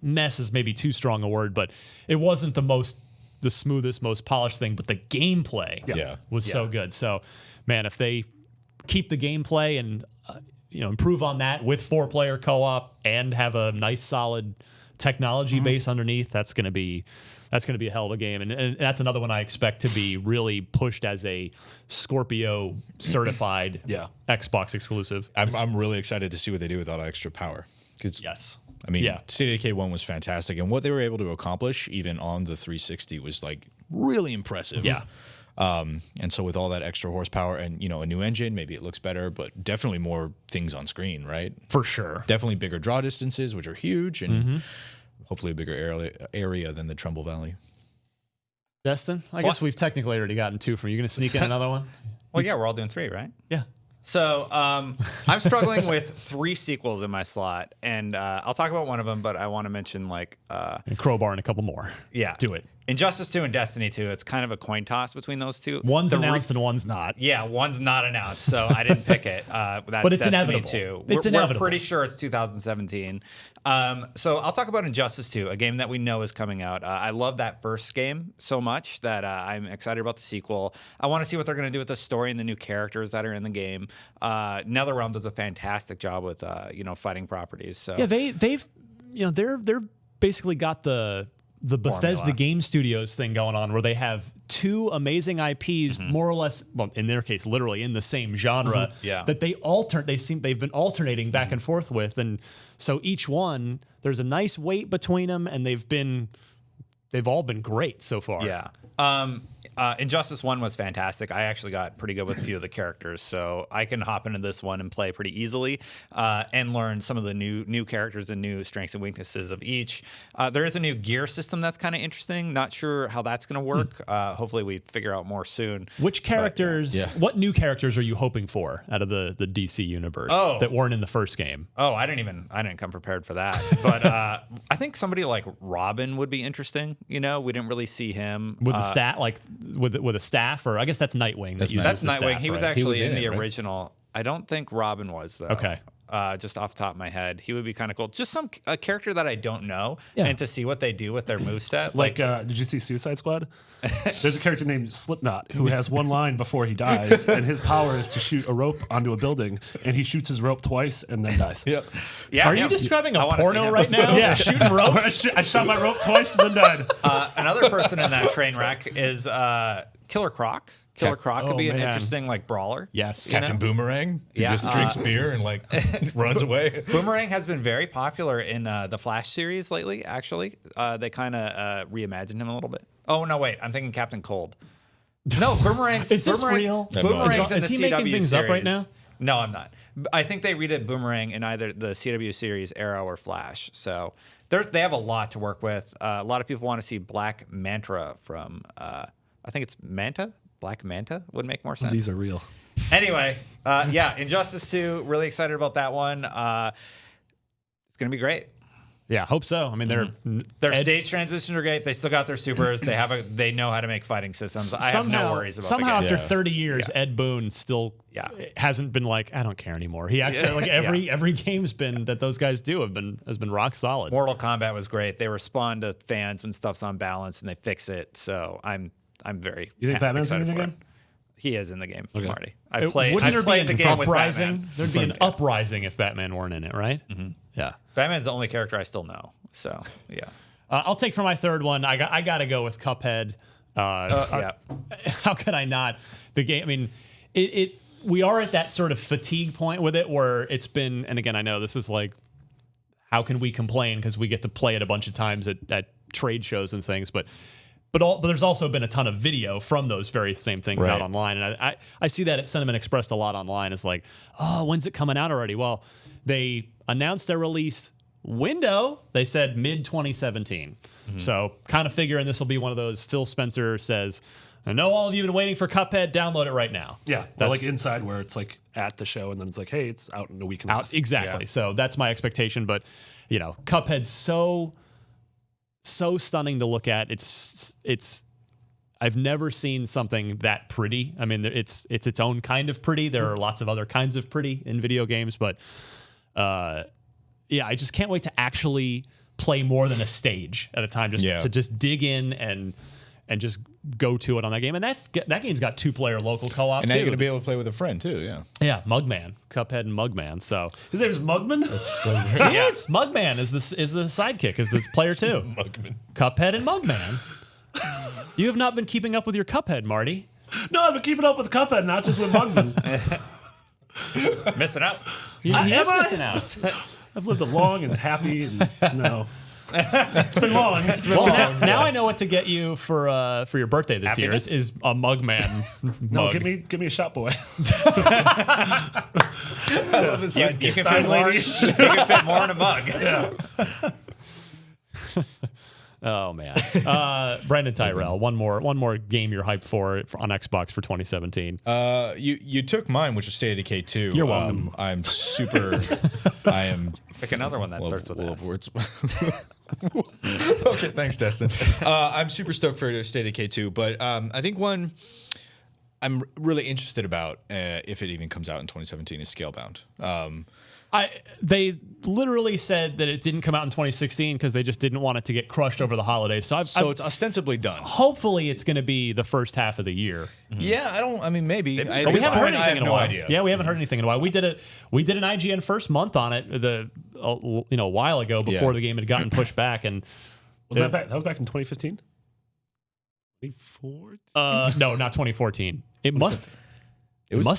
Mess is maybe too strong a word, but it wasn't the smoothest, most polished thing. But the gameplay was so good. So, man, if they keep the gameplay and improve on that with 4-player co-op and have a nice solid technology base underneath, that's going to be a hell of a game. And that's another one I expect to be really pushed as a Scorpio certified Xbox exclusive. I'm really excited to see what they do with all that extra power. Yes. I mean, State of Decay 1 was fantastic, and what they were able to accomplish even on the 360 was like really impressive. Yeah. And so with all that extra horsepower and a new engine, maybe it looks better, but definitely more things on screen, right? For sure. Definitely bigger draw distances, which are huge, and hopefully a bigger area than the Trumbull Valley. Destin, I guess we've technically already gotten 2 from you. Going to sneak in another one? Well, yeah, we're all doing 3, right? Yeah. So I'm struggling with 3 sequels in my slot, and I'll talk about one of them, but I want to mention and Crowbar and a couple more. Yeah. Do it. Injustice 2 and Destiny 2, it's kind of a coin toss between those two. One's announced and one's not. Yeah, one's not announced, so I didn't pick it. That's but it's Destiny inevitable. 2. It's inevitable. We're pretty sure it's 2017. So I'll talk about Injustice 2, a game that we know is coming out. I love that first game so much that I'm excited about the sequel. I want to see what they're going to do with the story and the new characters that are in the game. NetherRealm does a fantastic job with fighting properties. So yeah, they're basically got the Bethesda Game Studios thing going on, where they have 2 amazing IPs, more or less, well, in their case, literally in the same genre, that they've been alternating back and forth with, and so each one there's a nice weight between them, and they've all been great so far. Yeah. Injustice 1 was fantastic. I actually got pretty good with a few of the characters, so I can hop into this one and play pretty easily and learn some of the new characters and new strengths and weaknesses of each. There is a new gear system that's kind of interesting. Not sure how that's going to work. Hopefully we figure out more soon. Which characters, what new characters are you hoping for out of the DC universe that weren't in the first game? Oh, I didn't come prepared for that. But I think somebody like Robin would be interesting. We didn't really see him. With the stat, with a staff, or I guess that's Nightwing. That's Nightwing. Staff, he was right? actually in the original. I don't think Robin was though. Okay. Just off the top of my head, he would be kind of cool. Just a character that I don't know, and to see what they do with their moveset. Did you see Suicide Squad? There's a character named Slipknot who has one line before he dies, and his power is to shoot a rope onto a building, and he shoots his rope twice and then dies. Yeah. Are you describing a porno right now? Yeah, shooting ropes. I shot my rope twice and then died. Another person in that train wreck is Killer Croc. Killer Croc could be an interesting brawler. Yes. Captain Boomerang, who just drinks beer and runs away. Boomerang has been very popular in the Flash series lately, actually. They kind of reimagined him a little bit. Oh, no, wait. I'm thinking Captain Cold. No, Boomerang's... Is this real? Boomerang's in the Is he CW making things series. up right now? No, I'm not. I think they redid Boomerang in either the CW series Arrow or Flash. So they have a lot to work with. A lot of people want to see Black Manta from, I think it's Manta? Black Manta would make more sense. These are real. Anyway, yeah, Injustice 2, really excited about that one. It's going to be great. Yeah, hope so. I mean, their stage transitions are great. They still got their supers. They know how to make fighting systems. I have no worries about somehow the game. after 30 years, Ed Boon still hasn't been like, I don't care anymore. He actually like every game's been that those guys do has been rock solid. Mortal Kombat was great. They respond to fans when stuff's unbalanced and they fix it. So I'm very. You think Batman's in excited the for game? it. He is in the game, Okay. Marty. Wouldn't there be the an game with uprising? Batman. There'd be an uprising if Batman weren't in it, right? Mm-hmm. Yeah. Batman's the only character I still know. So yeah. I'll take for my third one. I got to go with Cuphead. Yeah. How could I not? The game. I mean, we are at that sort of fatigue point with it where it's been. And again, I know this is like, how can we complain because we get to play it a bunch of times at trade shows and things, but there's also been a ton of video from those very same things out online. And I see that at Sentiment Expressed a lot online. It's like, oh, when's it coming out already? Well, they announced their release window. They said mid-2017. Mm-hmm. So kind of figuring this will be one of those Phil Spencer says, I know all of you have been waiting for Cuphead. Download it right now. Yeah. That's like Inside where it's like at the show and then it's like, hey, it's out in a week and a half. Exactly. Yeah. So that's my expectation. But, Cuphead's so stunning to look at. It's I've never seen something that pretty. I mean, it's its own kind of pretty. There are lots of other kinds of pretty in video games, but I just can't wait to actually play more than a stage at a time, to just dig in and just go to it on that game. And that game's got 2-player local co-op. And now you're going to be able to play with a friend too. Yeah. Yeah, Mugman, Cuphead and Mugman. So his name is Mugman. That's so great. Yes, Mugman is the sidekick, is this player too. Mugman. Cuphead and Mugman. You have not been keeping up with your Cuphead, Marty. No, I've been keeping up with Cuphead, not just with Mugman. Missing out. He is missing out. I've lived a long and happy it's been long. It's been long. Now I know what to get you for your birthday this year is a Mugman mug. No, give me a shot, boy. I love this You can fit more in a mug. Yeah. Oh man, Brandon Tyrell, one more game you're hyped for on Xbox for 2017. You took mine, which was State of Decay 2. You're welcome. I'm super. I am. Pick another one that starts with S. Words. Okay, thanks, Destin. I'm super stoked for State of Decay 2, but I think one I'm really interested about, if it even comes out in 2017, is Scalebound. They literally said that it didn't come out in 2016 because they just didn't want it to get crushed over the holidays. So it's ostensibly done. Hopefully, it's going to be the first half of the year. Mm-hmm. Yeah, I mean, maybe. We haven't heard anything in a while. Idea. Yeah, we haven't heard anything in a while. We did an IGN first month on it a while ago before the game had gotten pushed back, and that was back in 2015. 2014? No, not 2014. It must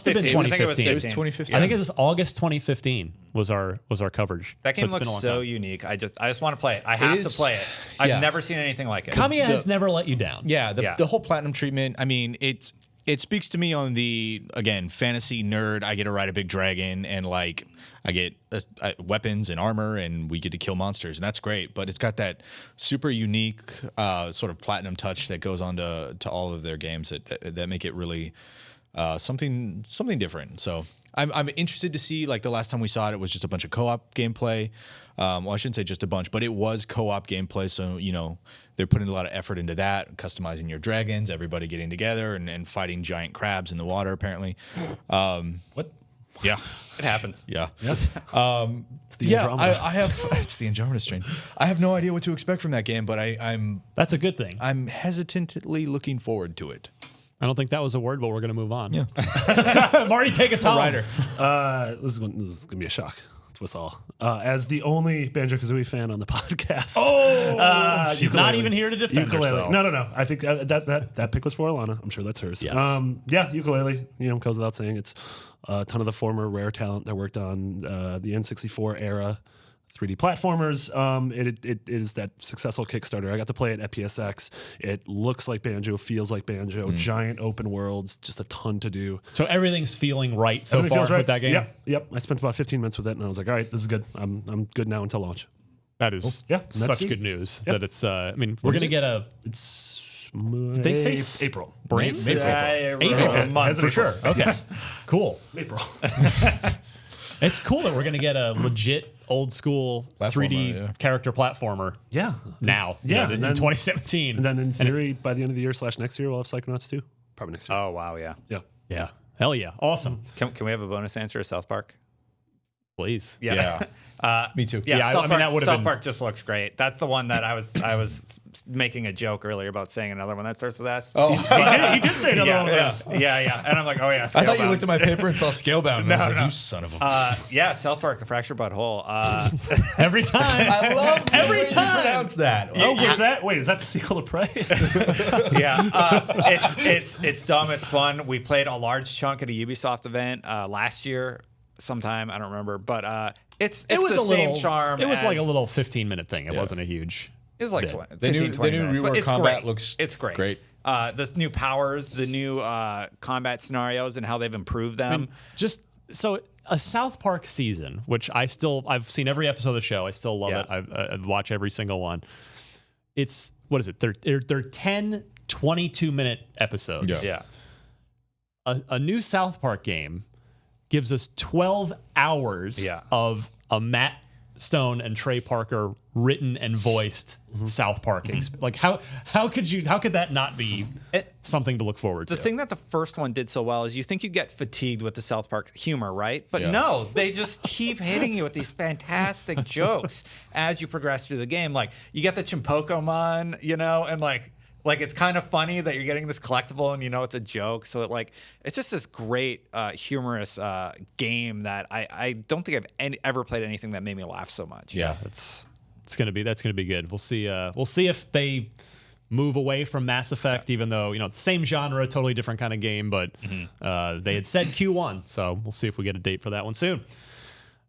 have been 2015. 2015. It was 2015. I think it was August 2015 was our coverage. That game looks so unique. I just want to play it. I have to play it. I've never seen anything like it. Kamiya has never let you down. Yeah, the whole platinum treatment. I mean, it speaks to me on the, again, fantasy nerd. I get to ride a big dragon and like I get weapons and armor and we get to kill monsters and that's great. But it's got that super unique sort of platinum touch that goes on to all of their games that make it really something different. So I'm interested to see, like the last time we saw it was just a bunch of co-op gameplay. Well, I shouldn't say just a bunch, but it was co-op gameplay. So, they're putting a lot of effort into that, customizing your dragons, everybody getting together and fighting giant crabs in the water, apparently. What? Yeah. It happens. Yeah. Yes. It's the Andromeda. I have it's the Andromeda strain. I have no idea what to expect from that game, but That's a good thing. I'm hesitantly looking forward to it. I don't think that was a word, but we're going to move on. Yeah. Marty, take us home. Ryder. This is going to be a shock to us all. As the only Banjo-Kazooie fan on the podcast. She's not even here to defend herself. No. I think that pick was for Alana. I'm sure that's hers. Yes. Ukulele, goes without saying. It's a ton of the former Rare talent that worked on the N64 era 3D platformers. It is that successful Kickstarter. I got to play it at PSX. It looks like Banjo, feels like Banjo. Giant open worlds, just a ton to do. So everything's feeling right so Everything far feels right. with that game? Yep. I spent about 15 minutes with it, and I was like, all right, this is good. I'm good now until launch. That is that's such it. good news that it's, I mean, we're going to get a... It's Did they say April. Spring? April. A month for sure. Okay, cool. April. It's cool that we're going to get a legit old school Platformer, 3D character platformer Yeah. now. Yeah, in and then- 2017. And then in theory, by the end of the year / next year, we'll have Psychonauts 2. Probably next year. Oh wow, yeah. Yeah. Yeah. Hell yeah. Awesome. Can we have a bonus answer to South Park? Please. Yeah. Me too. Yeah, Yeah, South I mean, Park, that would've South been- Park just looks great. That's the one that I was making a joke earlier about saying another one that starts with S. Oh, He did say another one. Yeah. And I'm like, oh yeah. I thought you Scalebound. looked at my paper and saw Scalebound. And I was like, you son of a. Yeah, South Park, the fractured butthole. Every time. I love every the way you time. pronounce that. Oh, was that? Wait, is that the sequel to Prey? It's dumb. It's fun. We played a large chunk at a Ubisoft event last year, sometime I don't remember, but it's It was the a same little charm. It was like a as- little 15-minute thing. It wasn't a huge. It was like bit. 20, The new- 15, the 20 new minutes. rework But it's combat great. looks it's great. great. The new powers, the new combat scenarios, and how they've improved them. Just so a South Park season, which I've seen every episode of the show. I still love Yeah. it. I watch every single one. It's what is it? They're 10 22-minute episodes. Yeah. A new South Park game gives us 12 hours Yeah. of a Matt Stone and Trey Parker written and voiced South Park. Like how could that not be something to look forward to? The thing that the first one did so well is you think you get fatigued with the South Park humor, right? But Yeah. no, they just keep hitting you with these fantastic jokes as you progress through the game. Like you get the Chimpokomon, and like it's kind of funny that you're getting this collectible and it's a joke. So it's just this great humorous game that I don't think I've ever played anything that made me laugh so much. Yeah. that's gonna be good. We'll see if they move away from Mass Effect, even though same genre, totally different kind of game, but they had said Q1, so we'll see if we get a date for that one soon.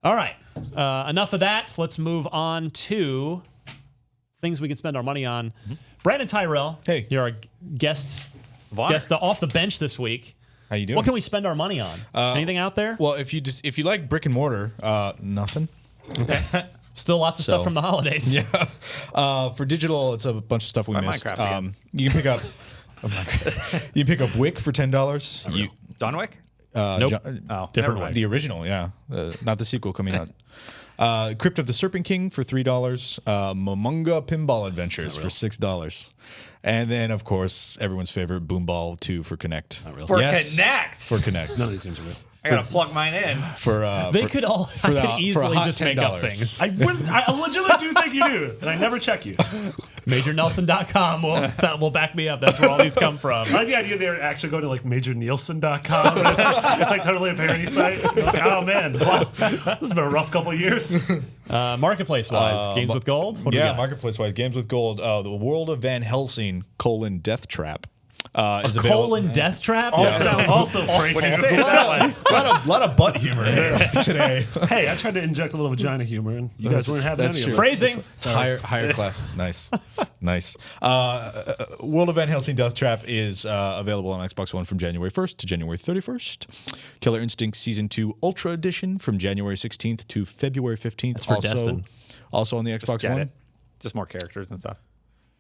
All right, enough of that. Let's move on to things we can spend our money on. Brandon Tyrell, Hey. you're our guest off the bench this week. How you doing? What can we spend our money on? Anything out there? Well, if you like brick and mortar, nothing. Still lots of stuff from the holidays. Yeah. For digital, it's a bunch of stuff we missed. Minecraft again. You can pick up. You can pick up Wick for $10. You John Wick? Nope. Oh, Different never one. mind. The original, yeah, not the sequel coming out. Crypt of the Serpent King for $3. Momonga Pinball Adventures for $6. And then, of course, everyone's favorite Boomball 2 for Connect. For Connect. For Connect. None of these games are good. I gotta plug mine in. They could all a easily hot just make up $10. things. I legitimately do think you do, and I never check you. MajorNelson.com will back me up. That's where all these come from. I like the idea they're actually going to like MajorNielsen.com. It's like totally a parody site. Like, oh man, wow, this has been a rough couple of years. Marketplace-wise, games with gold? What do we Yeah, got? marketplace-wise, games with gold. The World of Van Helsing: Death Trap is available. Colon Death Trap? Also phrasing it that way. A lot of butt humor today. Hey, I tried to inject a little vagina humor, and you guys weren't having that's any of it. true. Phrasing. It's higher class. Nice. World of Van Helsing: Death Trap is available on Xbox One from January 1st to January 31st. Killer Instinct Season 2 Ultra Edition from January 16th to February 15th. That's for Destin. Also on the Xbox Get One. it. Just more characters and stuff.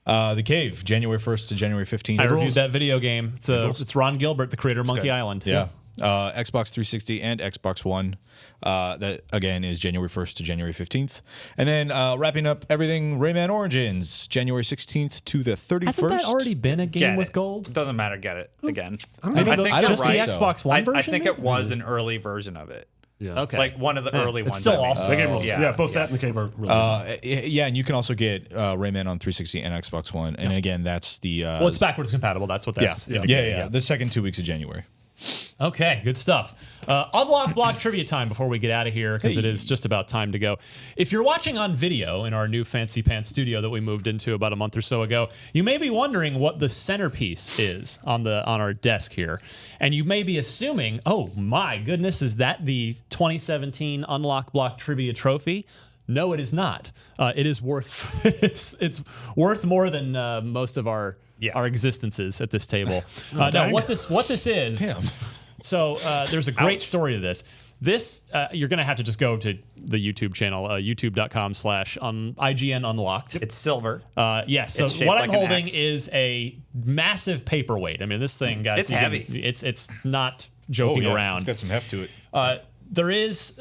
The Cave, January 1st to January 15th. I reviewed that video game. It's Ron Gilbert, the creator of Monkey Island. Yeah. Xbox 360 and Xbox One. That, again, is January 1st to January 15th. And then wrapping up everything, Rayman Origins, January 16th to the 31st. Hasn't that already been a game Get with it. gold? Doesn't matter. Get it again. I think don't you're Just the right. Xbox One version? I think it was an early version of it. Yeah. Okay. Like one of the early it's ones. still I mean. awesome. The game rules. Yeah. Yeah, both that and the cave are really good. Yeah, and you can also get Rayman on 360 and Xbox One. And again, that's the. Well, it's backwards compatible. That's what that's. Yeah. The second 2 weeks of January. Okay, good stuff. Unlock block trivia time before we get out of here, because it is just about time to go. If you're watching on video in our new Fancy Pants studio that we moved into about a month or so ago, you may be wondering what the centerpiece is on our desk here. And you may be assuming, oh my goodness, is that the 2017 Unlock Block Trivia Trophy? No, it is not. It is worth it's worth more than most of our existences at this table. Now, what this is? Damn. So there's a great story to this. This you're gonna have to just go to the YouTube channel, youtube.com/IGN Unlocked. It's silver. Yes. So It's shaped what like I'm an holding X. is a massive paperweight. I mean, this thing, guys, It's heavy. It's not joking around. It's got some heft to it. There is.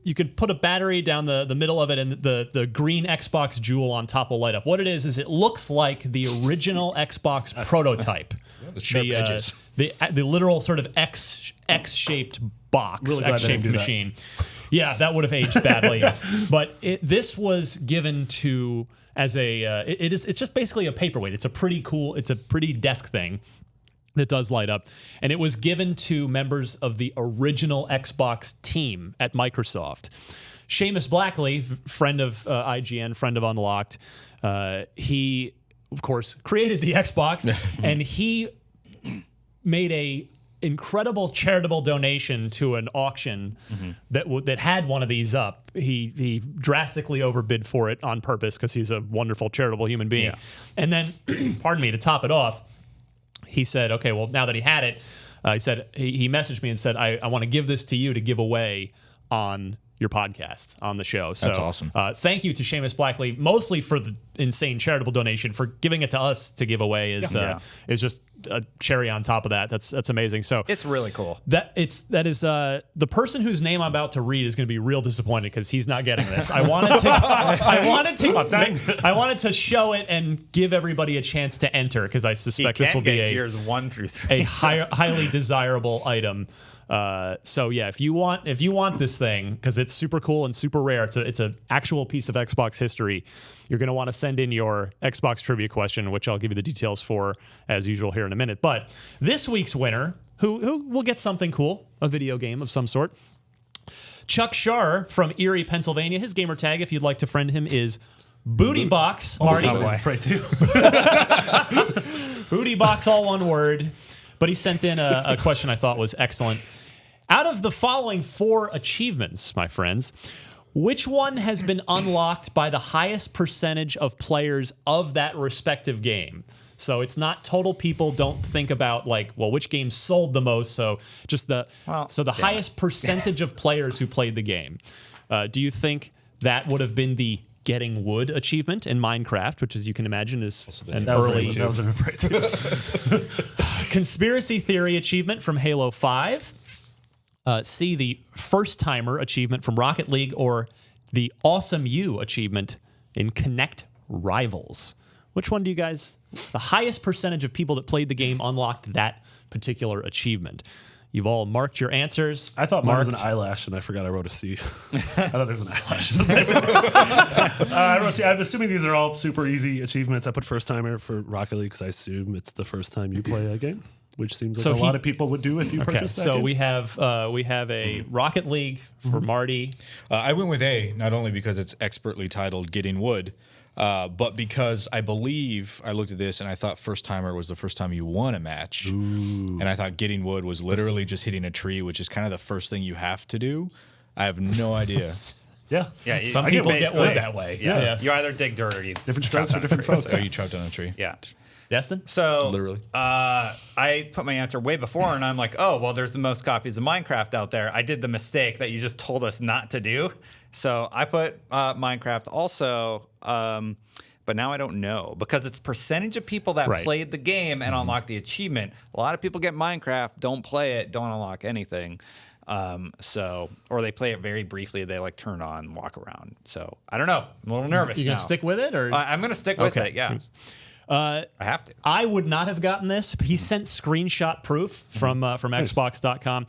You could put a battery down the middle of it, and the green Xbox jewel on top will light up. What it is it looks like the original Xbox prototype. The sharp edges. The literal sort of X-shaped box, Really glad they X-shaped didn't do that. machine. Yeah, that would have aged badly. But this was given to as a it's just basically a paperweight. It's a pretty desk thing that does light up, and it was given to members of the original Xbox team at Microsoft. Seamus Blackley, friend of IGN, friend of Unlocked, he of course created the Xbox, and he made a incredible charitable donation to an auction that had one of these up. He drastically overbid for it on purpose because he's a wonderful charitable human being. Yeah. And then, pardon me, to top it off, he said, okay, well, now that he had it, he messaged me and said, I want to give this to you to give away on your podcast, on the show. So, That's awesome. Thank you to Seamus Blackley, mostly for the insane charitable donation. For giving it to us to give away is just a cherry on top of that. That's amazing. So It's really cool. that is the person whose name I'm about to read is going to be real disappointed because he's not getting this. I wanted to show it and give everybody a chance to enter because I suspect this will be Gears 1 through 3. a highly desirable item. So yeah, if you want this thing because it's super cool and super rare, it's an actual piece of Xbox history. You're going to want to send in your Xbox trivia question, which I'll give you the details for as usual here in a minute. But this week's winner, who will get something cool, a video game of some sort. Chuck Schar from Erie, Pennsylvania. His gamer tag, if you'd like to friend him, is Bootybox. Marty, Afraid to. Bootybox, all one word. But he sent in a question I thought was excellent. Out of the following 4 achievements, my friends, which one has been unlocked by the highest percentage of players of that respective game? So it's not total people. Don't think about which game sold the most. So just the highest percentage of players who played the game. Do you think that would have been the Getting Wood achievement in Minecraft, which, as you can imagine, is an early That was an afraid to. Conspiracy Theory achievement from Halo 5. C, the First Timer achievement from Rocket League, or the Awesome You achievement in Connect Rivals. Which one do you guys, the highest percentage of people that played the game unlocked that particular achievement? You've all marked your answers. I thought mine was an eyelash, and I forgot I wrote a C. I thought there was an eyelash in the paper. I wrote C. I'm assuming these are all super easy achievements. I put First Timer for Rocket League because I assume it's the first time you play a game, which seems like a lot of people would do if you purchased that so game. we have a Rocket League for Marty. I went with A, not only because it's expertly titled Getting Wood, but because I believe I looked at this and I thought First Timer was the first time you won a match. Ooh. And I thought Getting Wood was literally just hitting a tree, which is kind of the first thing you have to do. I have no idea. Yeah. Some people get wood that way. Yeah. You either dig dirt or you Different strokes for different folks. Or you chopped on a tree. Yeah. Destin? So Literally. I put my answer way before, and I'm like, oh, well, there's the most copies of Minecraft out there. I did the mistake that you just told us not to do. So I put Minecraft also, but now I don't know because it's percentage of people that played the game and unlocked the achievement. A lot of people get Minecraft, don't play it, don't unlock anything. Or they play it very briefly. They turn on, walk around. So I don't know. I'm a little nervous. You gonna stick with it, or I'm gonna stick with it. Yeah. I have to. I would not have gotten this. He sent screenshot proof from Xbox.com.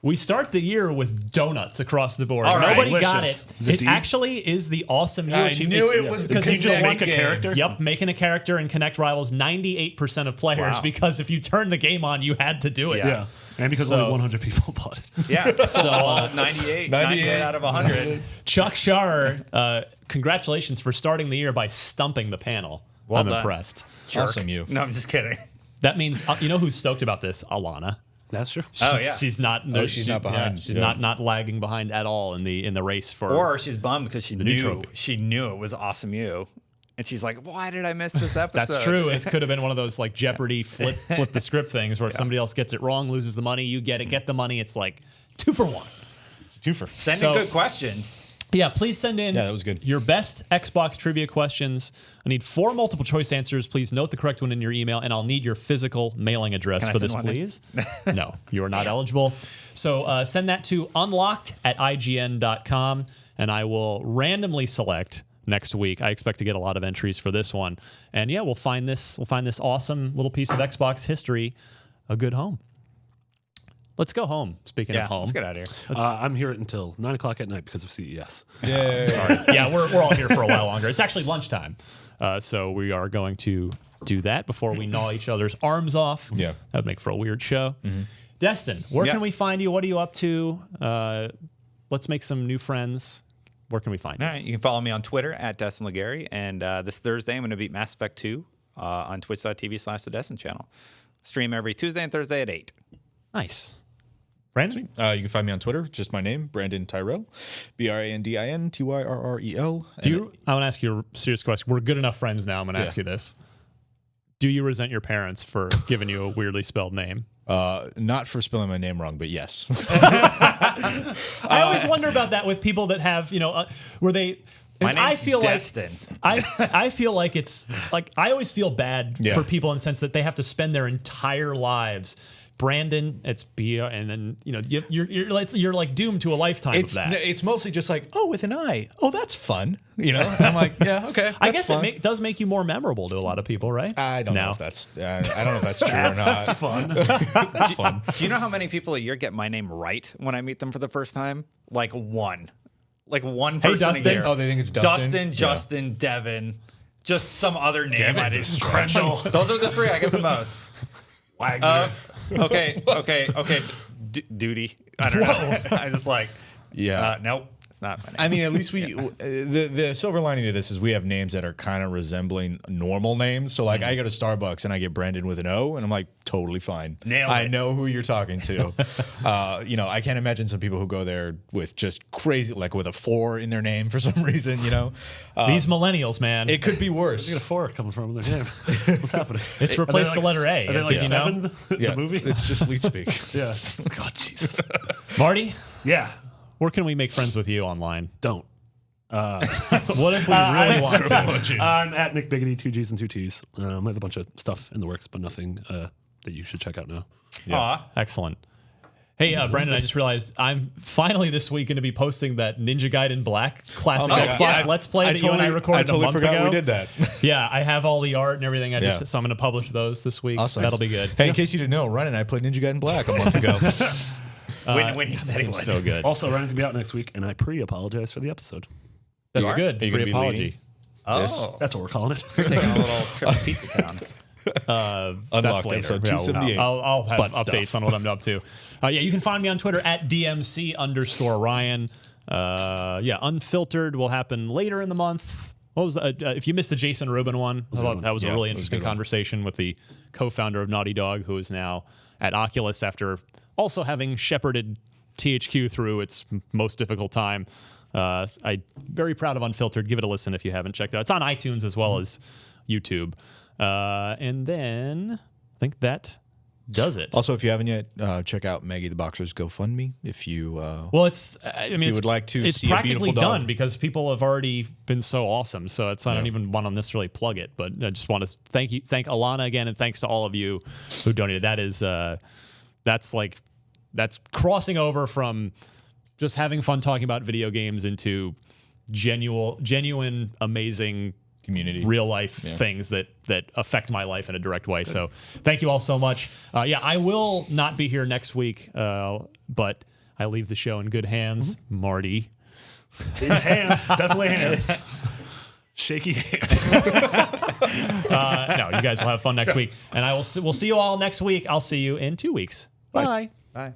We start the year with donuts across the board. All right. Nobody Delicious. got it. Is it It D? actually is the Awesome You I achievement. knew it was the because you just Connect make a game. character. Yep, making a character in Connect Rivals. 98% of players, Wow. because if you turn the game on, you had to do it. Yeah. And because only 100 people bought it. Yeah. So 98 out of 100. Chuck Schar, congratulations for starting the year by stumping the panel. Well I'm done. impressed. Awesome You. No, I'm just kidding. That means, you know who's stoked about this? Alana. That's true. Oh yeah. She's not. she's not behind. She's Yeah. not lagging behind at all in the race for. Or she's bummed because she new knew trophy. it was Awesome You, and she's like, "Why did I miss this episode?" That's true. It could have been one of those like Jeopardy flip the script things where somebody else gets it wrong, loses the money, you get the money. It's like 2 for 1. Twofer. Send So- in good questions. Yeah, please send in that was good. your best Xbox trivia questions. I need 4 multiple choice answers. Please note the correct one in your email, and I'll need your physical mailing address Can I for send this, one in? please. No, you are not eligible. So send that to unlocked@ign.com, and I will randomly select next week. I expect to get a lot of entries for this one. And yeah, we'll find this awesome little piece of Xbox history a good home. Let's go home. Speaking of home. Let's get out of here. I'm here until 9 o'clock at night because of CES. Yeah, we're all here for a while longer. It's actually lunchtime. So we are going to do that before we gnaw each other's arms off. Yeah. That would make for a weird show. Destin, where can we find you? What are you up to? Let's make some new friends. Where can we find you? All right, you can follow me on Twitter at Destin Legary, and this Thursday I'm going to beat Mass Effect 2 on twitch.tv/the Destin channel. Stream every Tuesday and Thursday at 8. Nice. Brandon? You can find me on Twitter, just my name, Brandon Tyrell, BrandinTyrrell. I want to ask you a serious question. We're good enough friends now. I'm going to ask you this. Do you resent your parents for giving you a weirdly spelled name? Not for spelling my name wrong, but yes. I always wonder about that with people that have, where they. My name's I feel Destin. I feel like it's like I always feel bad Yeah. for people in the sense that they have to spend their entire lives. Brandon, it's B, and then you're like doomed to a lifetime of that. It's mostly just like, oh, with an I. Oh, that's fun. And I'm like, yeah, okay. I guess fun. it does make you more memorable to a lot of people, right? I don't know if that's I don't know if that's true or not. That's fun. That's fun. Do you know how many people a year get my name right when I meet them for the first time? Like one person Dustin. a year. Oh, they think it's Dustin? Dustin, Yeah. Justin, Devin, just some other name. Devin I is didn't. Crenshaw. Those are the 3 I get the most. Wagner. Okay. Duty. I don't know. I just like, Yeah. nope, it's not my name. I mean, at least the silver lining to this is we have names that are kind of resembling normal names. So, like, I go to Starbucks and I get Brandon with an O, and I'm like, totally fine. Nailed I it. know who you're talking to. I can't imagine some people who go there with just crazy, like with a 4 in their name for some reason, These millennials, man. It could be worse. Where's the 4 coming from in their name? What's happening? It's Are replaced they the letter A. Are they like you know? 7? The movie? It's just leet speak. Yeah. God, Jesus. Marty, Yeah. where can we make friends with you online? Don't. What if we really want to? I'm at Nick Biggity, 2 G's and 2 T's. I have a bunch of stuff in the works, but nothing that you should check out now. Aw. Excellent. Hey, Brandon, I just realized I'm finally this week going to be posting that Ninja Gaiden Black classic Xbox yeah. Let's Play that you and I recorded I totally a month forgot ago. we did that. Yeah, I have all the art and everything. Yeah. So I'm going to publish those this week. Awesome. That'll be good. Hey, in case you didn't know, Ryan and I played Ninja Gaiden Black a month ago. When he said he would. So good. Also, Ryan's going to be out next week, and I pre-apologize for the episode. That's You are? good. Are you gonna be Pre-apology. leading? Oh, That's what we're calling it. taking a little trip to Pizza Town. That's Unlocked later. episode Yeah, 278. I'll have Butt updates on what I'm up to. You can find me on Twitter at DMC_Ryan. Unfiltered will happen later in the month. What was if you missed the Jason Rubin one? I thought that was a Yeah, really it was a interesting good one. conversation with the co-founder of Naughty Dog, who is now at Oculus after also having shepherded THQ through its most difficult time. I'm very proud of Unfiltered. Give it a listen if you haven't checked it out. It's on iTunes as well as YouTube. And then I think that does it. Also, if you haven't yet, check out Maggie the Boxer's GoFundMe. If you Well, it's. I mean, you it's, would like to it's see a practically beautiful dog. done because people have already been so awesome. So it's, I don't even want to necessarily plug it, but I just want to thank Alana again, and thanks to all of you who donated. That is, that's crossing over from just having fun talking about video games into genuine, amazing community, real life things that affect my life in a direct way. So thank you all so much. I will not be here next week, but I leave the show in good hands. Marty. It's hands. Definitely hands. Shaky hands. No, you guys will have fun next week. And we'll see you all next week. I'll see you in 2 weeks. Bye. Bye.